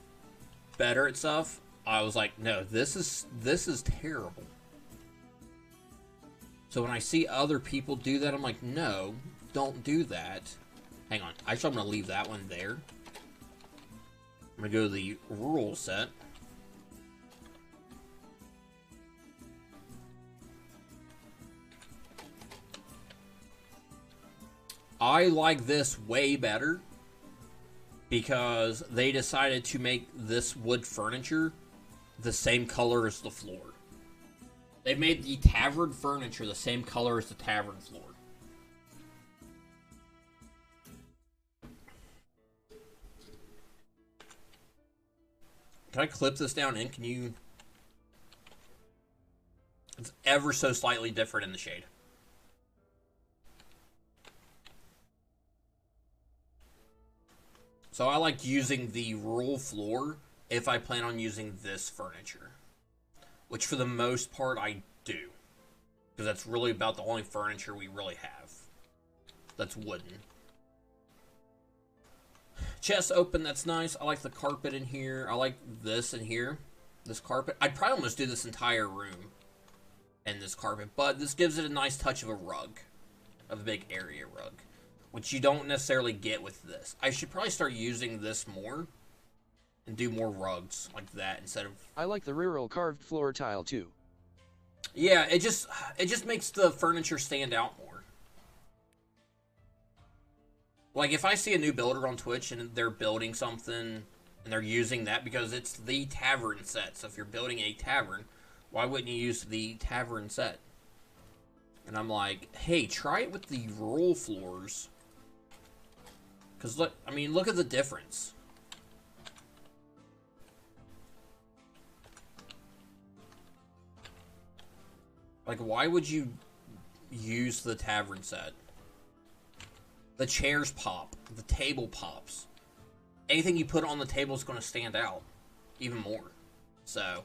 better at stuff, I was like, no, this is terrible. So when I see other people do that, I'm like, no, don't do that. Hang on. Actually, I'm going to leave that one there. I'm going to go to the rural set. I like this way better because they decided to make this wood furniture the same color as the floor. They made the tavern furniture the same color as the tavern floor. Can I clip this down in? Can you... It's ever so slightly different in the shade. So I like using the rural floor if I plan on using this furniture. Which for the most part I do. Because that's really about the only furniture we really have. That's wooden. Chest open, that's nice. I like the carpet in here. I like this in here. This carpet. I'd probably almost do this entire room in this carpet. But this gives it a nice touch of a rug. Of a big area rug. Which you don't necessarily get with this. I should probably start using this more. And do more rugs like that instead of... I like the rural carved floor tile too. Yeah, it just makes the furniture stand out more. Like, if I see a new builder on Twitch and they're building something and they're using that because it's the tavern set. So if you're building a tavern, why wouldn't you use the tavern set? And I'm like, hey, try it with the roll floors. Because, look, I mean, look at the difference. Like, why would you use the tavern set? The chairs pop. The table pops. Anything you put on the table is going to stand out even more. So,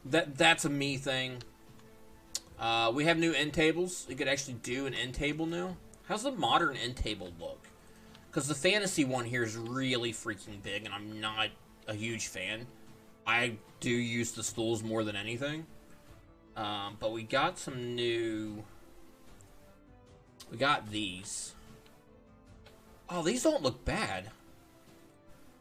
that's a me thing. We have new end tables. You could actually do an end table now. How's the modern end table look? Because the fantasy one here is really freaking big, and I'm not a huge fan. I do use the stools more than anything. But we got some new... We got these. Oh, these don't look bad.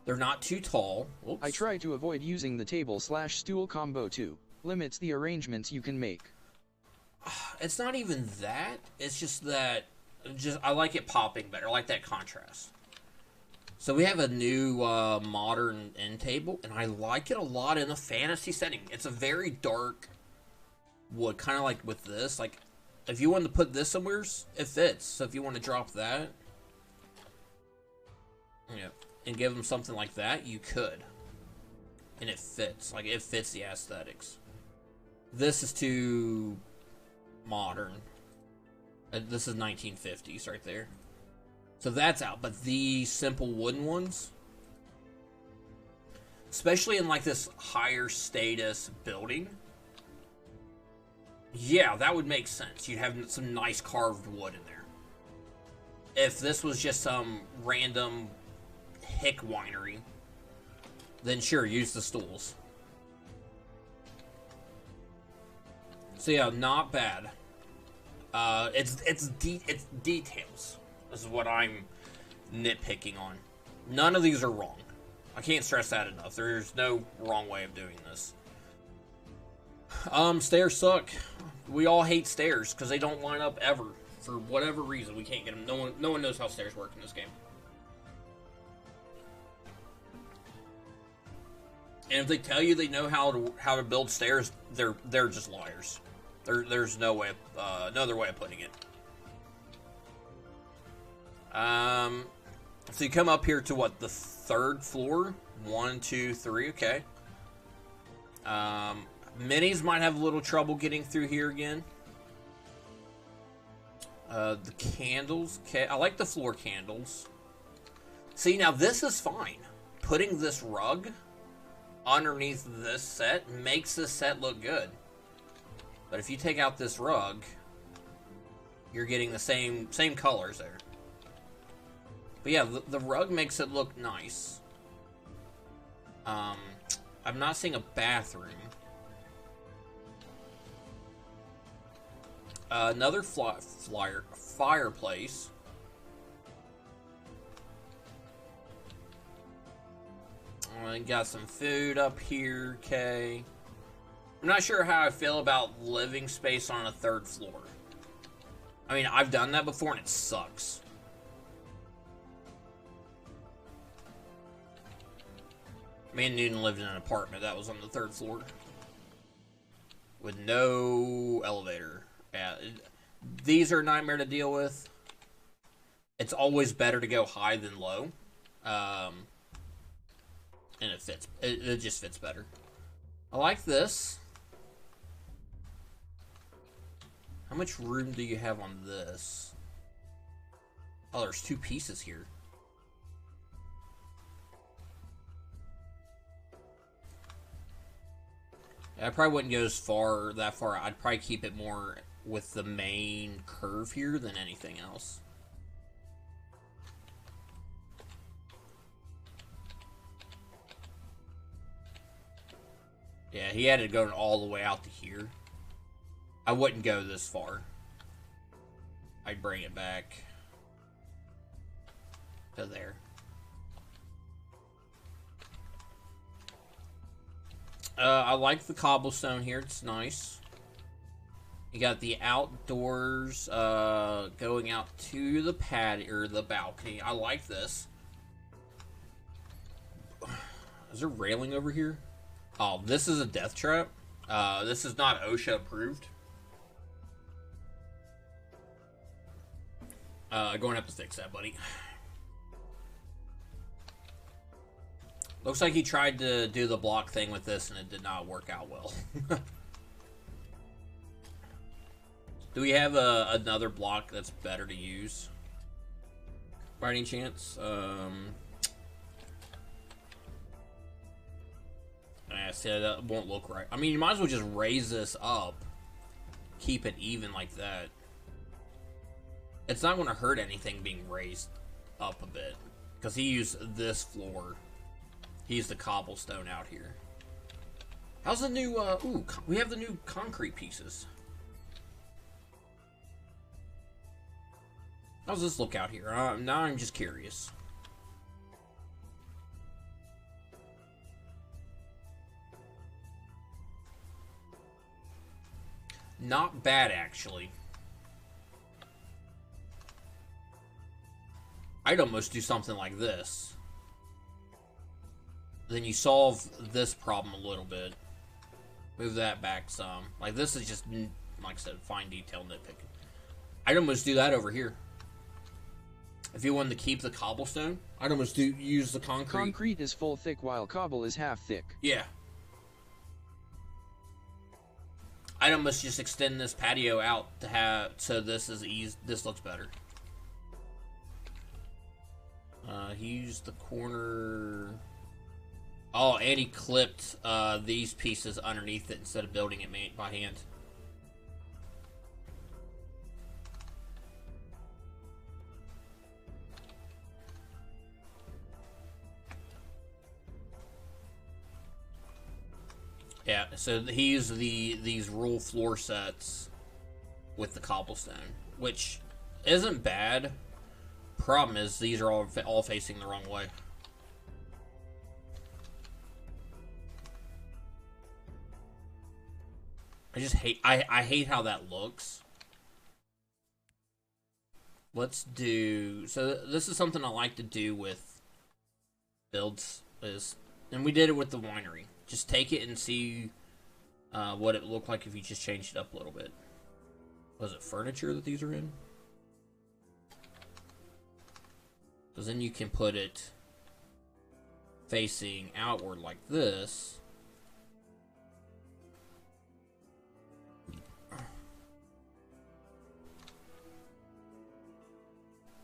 They're not too tall. Oops. I try to avoid using the table/stool combo too. Limits the arrangements you can make. It's not even that. It's just that... I like it popping better. I like that contrast. So we have a new modern end table, and I like it a lot in a fantasy setting. It's a very dark wood, kind of like with this. Like, if you wanted to put this somewhere, it fits. So if you want to drop that, yeah, and give them something like that, you could. And it fits. Like, it fits the aesthetics. This is too modern. This is 1950s right there. So that's out. But these simple wooden ones, especially in like this higher status building, yeah, that would make sense. You'd have some nice carved wood in there. If this was just some random hick winery, then sure, use the stools. So yeah, not bad. It's details. This is what I'm nitpicking on. None of these are wrong. I can't stress that enough. There's no wrong way of doing this. Stairs suck. We all hate stairs because they don't line up ever. For whatever reason, we can't get them. No one knows how stairs work in this game. And if they tell you they know how to build stairs, they're just liars. There's no way, no other way of putting it. So you come up here to what, the third floor? 1, 2, 3. Okay. Minis might have a little trouble getting through here again. The candles. Okay, I like the floor candles. See, now this is fine. Putting this rug underneath this set makes this set look good. But if you take out this rug, you're getting the same colors there. But yeah, the rug makes it look nice. I'm not seeing a bathroom. Another fireplace. Got some food up here, okay. I'm not sure how I feel about living space on a third floor. I mean, I've done that before and it sucks. Me and Newton lived in an apartment that was on the third floor. With no elevator. Yeah, these are a nightmare to deal with. It's always better to go high than low. And it fits. It just fits better. I like this. How much room do you have on this? Oh, there's 2 pieces here. I probably wouldn't go that far. I'd probably keep it more with the main curve here than anything else. Yeah, he had it going all the way out to here. I wouldn't go this far. I'd bring it back to there. I like the cobblestone here. It's nice. You got the outdoors going out to the patio or the balcony. I like this. Is there railing over here? Oh, this is a death trap. This is not OSHA approved. Going to have to fix that, buddy. Looks like he tried to do the block thing with this and it did not work out well. Do we have another block that's better to use? By any chance? See, that won't look right. I mean, you might as well just raise this up. Keep it even like that. It's not going to hurt anything being raised up a bit. Because he used this floor. He used the cobblestone out here. How's the new, ooh, we have the new concrete pieces. How's this look out here? Now I'm just curious. Not bad, actually. I'd almost do something like this. Then you solve this problem a little bit. Move that back some. Like, this is just, like I said, fine detail nitpicking. I'd almost do that over here. If you wanted to keep the cobblestone, I'd almost use the concrete. Concrete is full thick while cobble is half thick. Yeah. I'd almost just extend this patio out to have, so this is easy. This looks better. He used the corner. Oh, and he clipped these pieces underneath it instead of building it by hand. Yeah, so he used these rule floor sets with the cobblestone, which isn't bad. Problem is, these are all facing the wrong way. I just hate, I hate how that looks. Let's do, so this is something I like to do with builds, and we did it with the winery. Just take it and see what it looked like if you just changed it up a little bit. Was it furniture that these are in? Because then you can put it facing outward like this.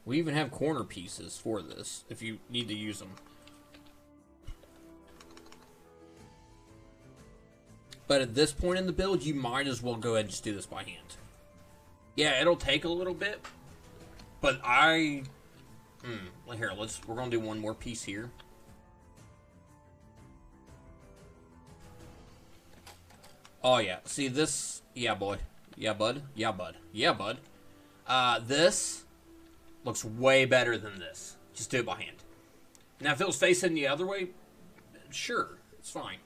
We even have corner pieces for this if you need to use them. But at this point in the build, you might as well go ahead and just do this by hand. Yeah, it'll take a little bit, but here, we're gonna do one more piece here. Oh yeah, see this, yeah boy, yeah bud, yeah bud, yeah bud. This looks way better than this. Just do it by hand. Now if it was facing the other way, sure, it's fine.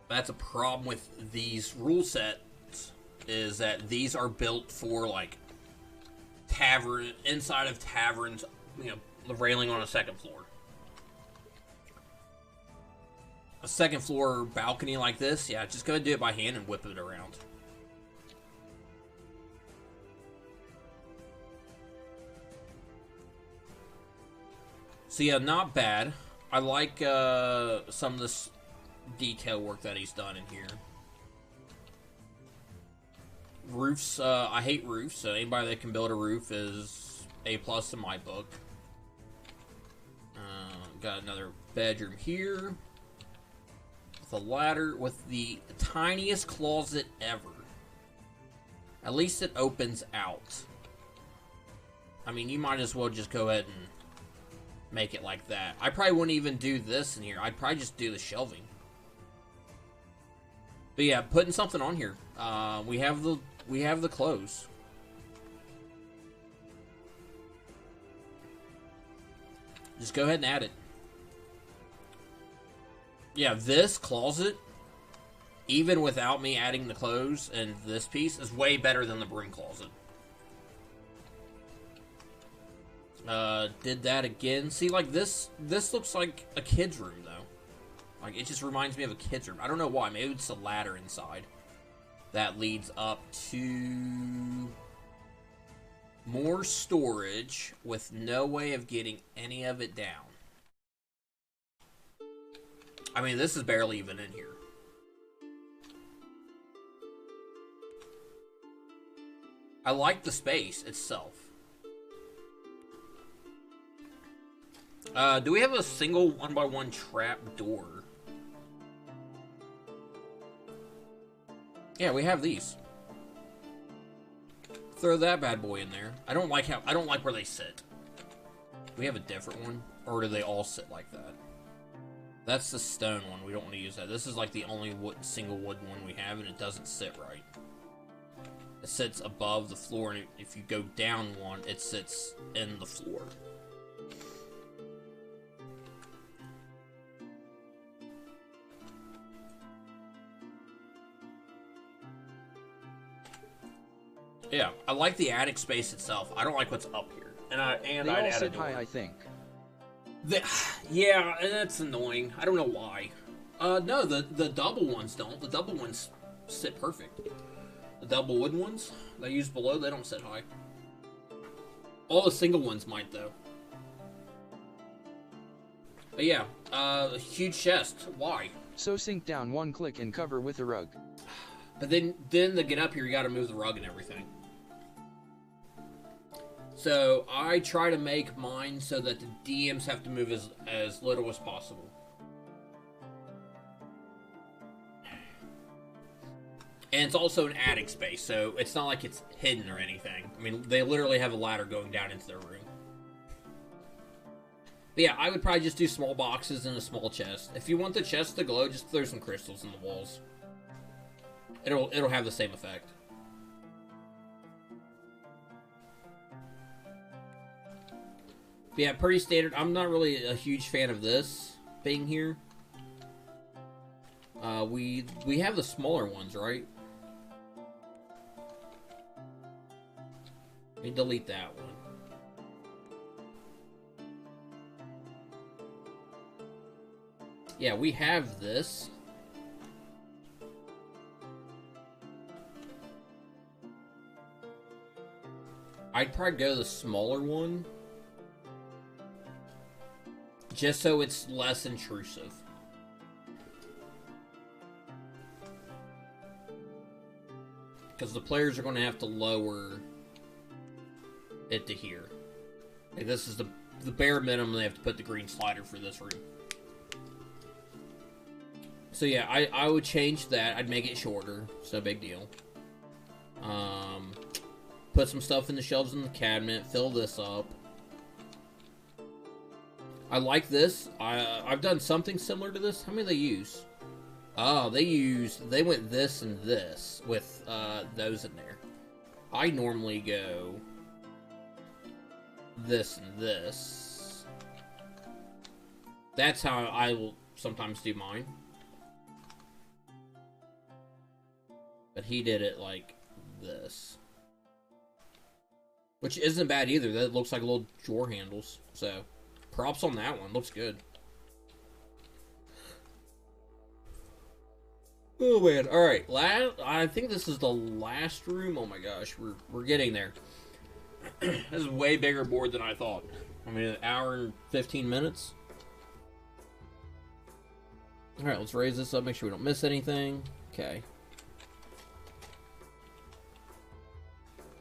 That's a problem with these rule sets, is that these are built for, like, inside of taverns, you know, the railing on a second floor. A second floor balcony like this, yeah, just go ahead and do it by hand and whip it around. So yeah, not bad. I like some of this detail work that he's done in here. Roofs, I hate roofs, so anybody that can build a roof is A+ in my book. Got another bedroom here with a ladder with the tiniest closet ever. At least it opens out. I mean, you might as well just go ahead and make it like that. I probably wouldn't even do this in here. I'd probably just do the shelving. But yeah, putting something on here. We have the clothes. Just go ahead and add it. Yeah, this closet, even without me adding the clothes and this piece, is way better than the broom closet. Did that again. See, like this looks like a kid's room though. Like, it just reminds me of a kid's room. I don't know why. Maybe it's a ladder inside that leads up to more storage with no way of getting any of it down. I mean, this is barely even in here. I like the space itself. Do we have a single 1x1 trap door? Yeah, we have these. Throw that bad boy in there. I don't like where they sit. Do we have a different one? Or do they all sit like that? That's the stone one. We don't want to use that. This is like the only single wood one we have, and it doesn't sit right. It sits above the floor, and if you go down one, it sits in the floor. Yeah, I like the attic space itself. I don't like what's up here. And they all sit high, I think. Yeah, and that's annoying. I don't know why. No, the double ones don't. The double ones sit perfect. The double wooden ones that I use below, they don't sit high. All the single ones might, though. But yeah, huge chest. Why? So sink down one click and cover with a rug. But then to get up here, you gotta move the rug and everything. So I try to make mine so that the DMs have to move as little as possible. And it's also an attic space, so it's not like it's hidden or anything. I mean, they literally have a ladder going down into their room. But yeah, I would probably just do small boxes and a small chest. If you want the chest to glow, just throw some crystals in the walls. It'll have the same effect. But yeah, pretty standard. I'm not really a huge fan of this being here. We have the smaller ones, right? Let me delete that one. Yeah, we have this. I'd probably go the smaller one. Just so it's less intrusive. Because the players are going to have to lower it to here. Like this is the bare minimum they have to put the green slider for this room. So yeah, I would change that. I'd make it shorter. It's no big deal. Put some stuff in the shelves in the cabinet. Fill this up. I like this. I've done something similar to this. How many do they use? Oh, they went this and this with those in there. I normally go this and this. That's how I will sometimes do mine. But he did it like this. Which isn't bad either. That looks like little drawer handles. So, props on that one. Looks good. Oh man, alright. I think this is the last room. Oh my gosh, we're getting there. This is a way bigger board than I thought. I mean, an hour and 15 minutes. Alright, let's raise this up, make sure we don't miss anything. Okay.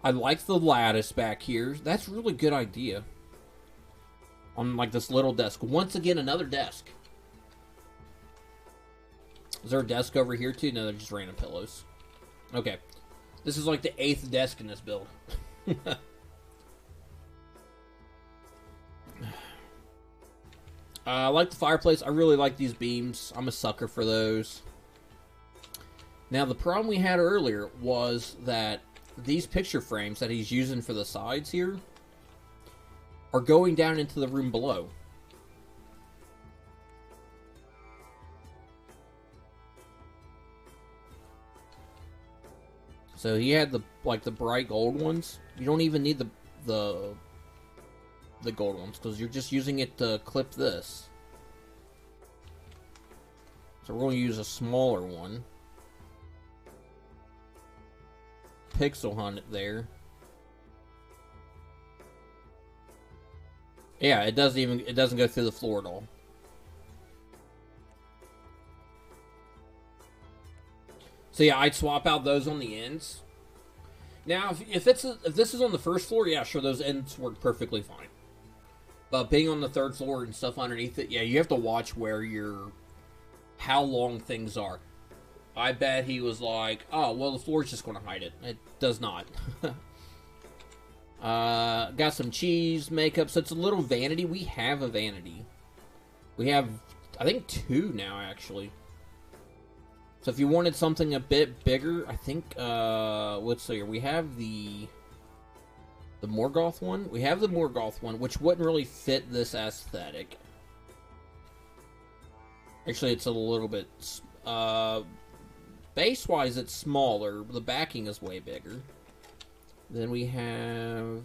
I like the lattice back here. That's a really good idea. On like this little desk. Once again, another desk. Is there a desk over here too? No, they're just random pillows. Okay. This is like the 8th desk in this build. I like the fireplace. I really like these beams. I'm a sucker for those. Now, the problem we had earlier was that these picture frames that he's using for the sides here are going down into the room below. So he had the bright gold ones. You don't even need the gold ones because you're just using it to clip this. So we're going to use a smaller one. Pixel hunt it there. Yeah, it doesn't go through the floor at all. So yeah, I'd swap out those on the ends. Now, if this is on the first floor, yeah, sure, those ends work perfectly fine. But being on the 3rd floor and stuff underneath it, yeah, you have to watch how long things are. I bet he was like, oh, well, the floor's just going to hide it. It does not. Got some cheese makeup. So it's a little vanity. We have a vanity. We have, I think, 2 now, actually. So if you wanted something a bit bigger, I think, let's see here. We have the Morgoth one. We have the Morgoth one, which wouldn't really fit this aesthetic. Actually, it's a little bit, base-wise, it's smaller. The backing is way bigger. Then we have...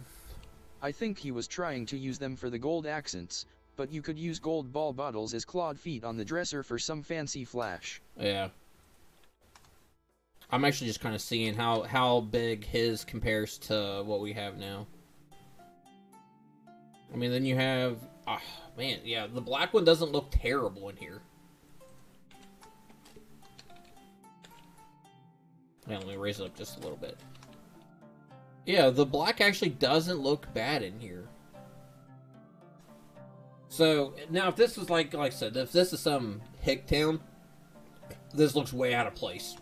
I think he was trying to use them for the gold accents, but you could use gold ball bottles as clawed feet on the dresser for some fancy flash. Yeah. I'm actually just kind of seeing how big his compares to what we have now. I mean, then you have... Oh, man, yeah, the black one doesn't look terrible in here. Yeah, let me raise it up just a little bit. Yeah, the black actually doesn't look bad in here. So, now if this was like I said, if this is some hick town, this looks way out of place.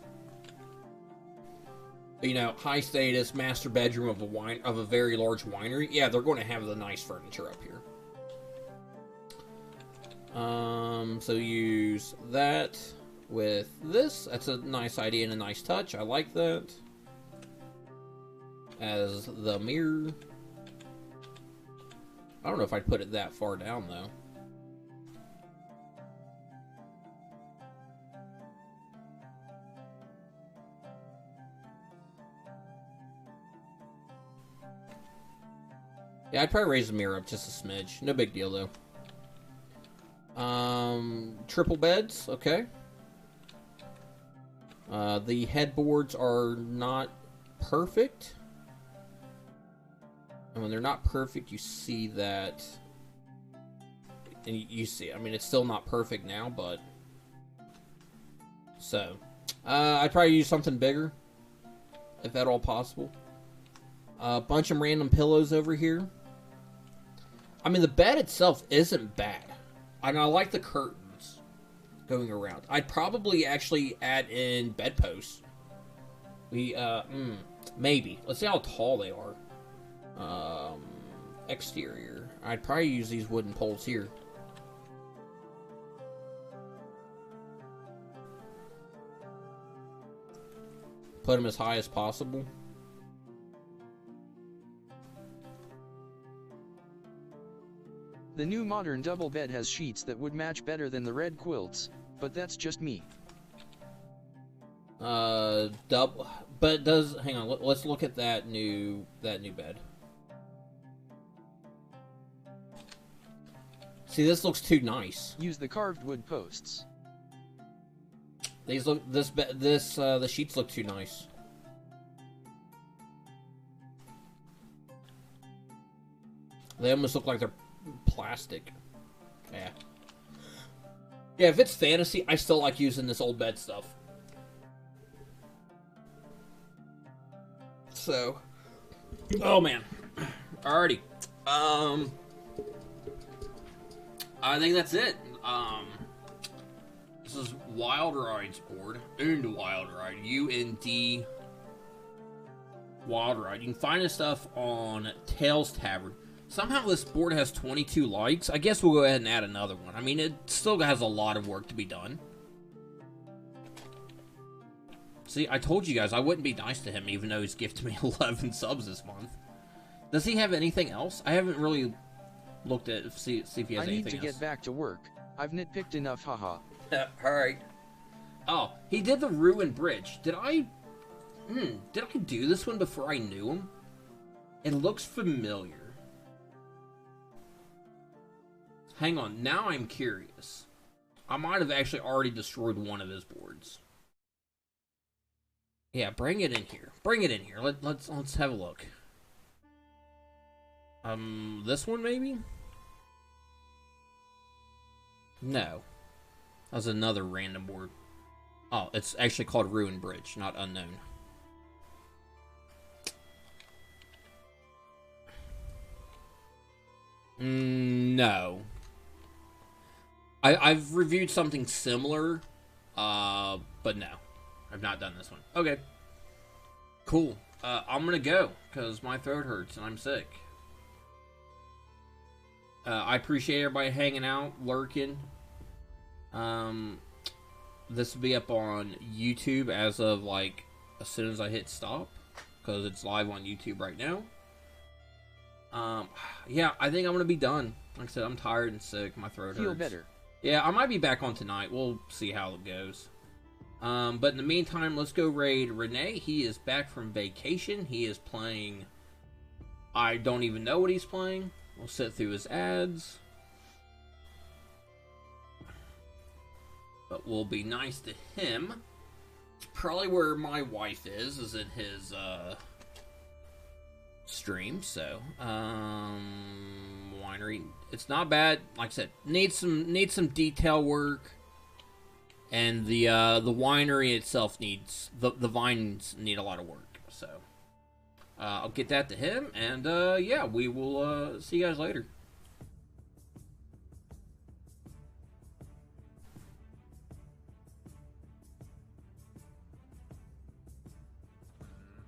You know, high status, master bedroom of a very large winery. Yeah, they're going to have the nice furniture up here. So use that with this. That's a nice idea and a nice touch. I like that. As the mirror. I don't know if I'd put it that far down, though. Yeah, I'd probably raise the mirror up just a smidge. No big deal, though. Triple beds, okay. The headboards are not perfect. And when they're not perfect, you see that... And you see, I mean, it's still not perfect now, but... So, I'd probably use something bigger. If at all possible. A bunch of random pillows over here. I mean, the bed itself isn't bad. I like the curtains going around. I'd probably actually add in bedposts. Maybe. Let's see how tall they are. Exterior. I'd probably use these wooden poles here. Put them as high as possible. The new modern double bed has sheets that would match better than the red quilts, but that's just me. Double, but it does, hang on, let's look at that new bed. See, this looks too nice. Use the carved wood posts. These look, the sheets look too nice. They almost look like they're plastic. Yeah. Yeah, if it's fantasy, I still like using this old bed stuff. So, oh man. Alrighty. I think that's it. This is WildRide's board. UNDWildRide. UNDWildRide. You can find this stuff on Tales Tavern. Somehow this board has 22 likes. I guess we'll go ahead and add another one. I mean, it still has a lot of work to be done. See, I told you guys I wouldn't be nice to him even though he's gifted me 11 subs this month. Does he have anything else? I haven't really looked at see if he has anything else. I need to get back to work. I've nitpicked enough, haha. Alright. Oh, he did the Ruined Bridge. Did I do this one before I knew him? It looks familiar. Hang on, now I'm curious. I might have actually already destroyed one of his boards. Yeah, bring it in here. Bring it in here. Let's have a look. This one maybe? No. That was another random board. Oh, it's actually called Ruined Bridge, not Unknown. No. I've reviewed something similar, but no. I've not done this one. Okay. Cool. I'm gonna go, because my throat hurts and I'm sick. I appreciate everybody hanging out, lurking. This will be up on YouTube as of, like, as soon as I hit stop, because it's live on YouTube right now. Yeah, I think I'm gonna be done. Like I said, I'm tired and sick. My throat hurts. Feel better. Yeah, I might be back on tonight. We'll see how it goes. But in the meantime, let's go raid Renee. He is back from vacation. He is playing... I don't even know what he's playing. We'll sit through his ads. But we'll be nice to him. Probably where my wife is in his stream. So winery, it's not bad. Like I said, needs some detail work, and the winery itself needs the vines need a lot of work. So I'll get that to him, and yeah, we will see you guys later.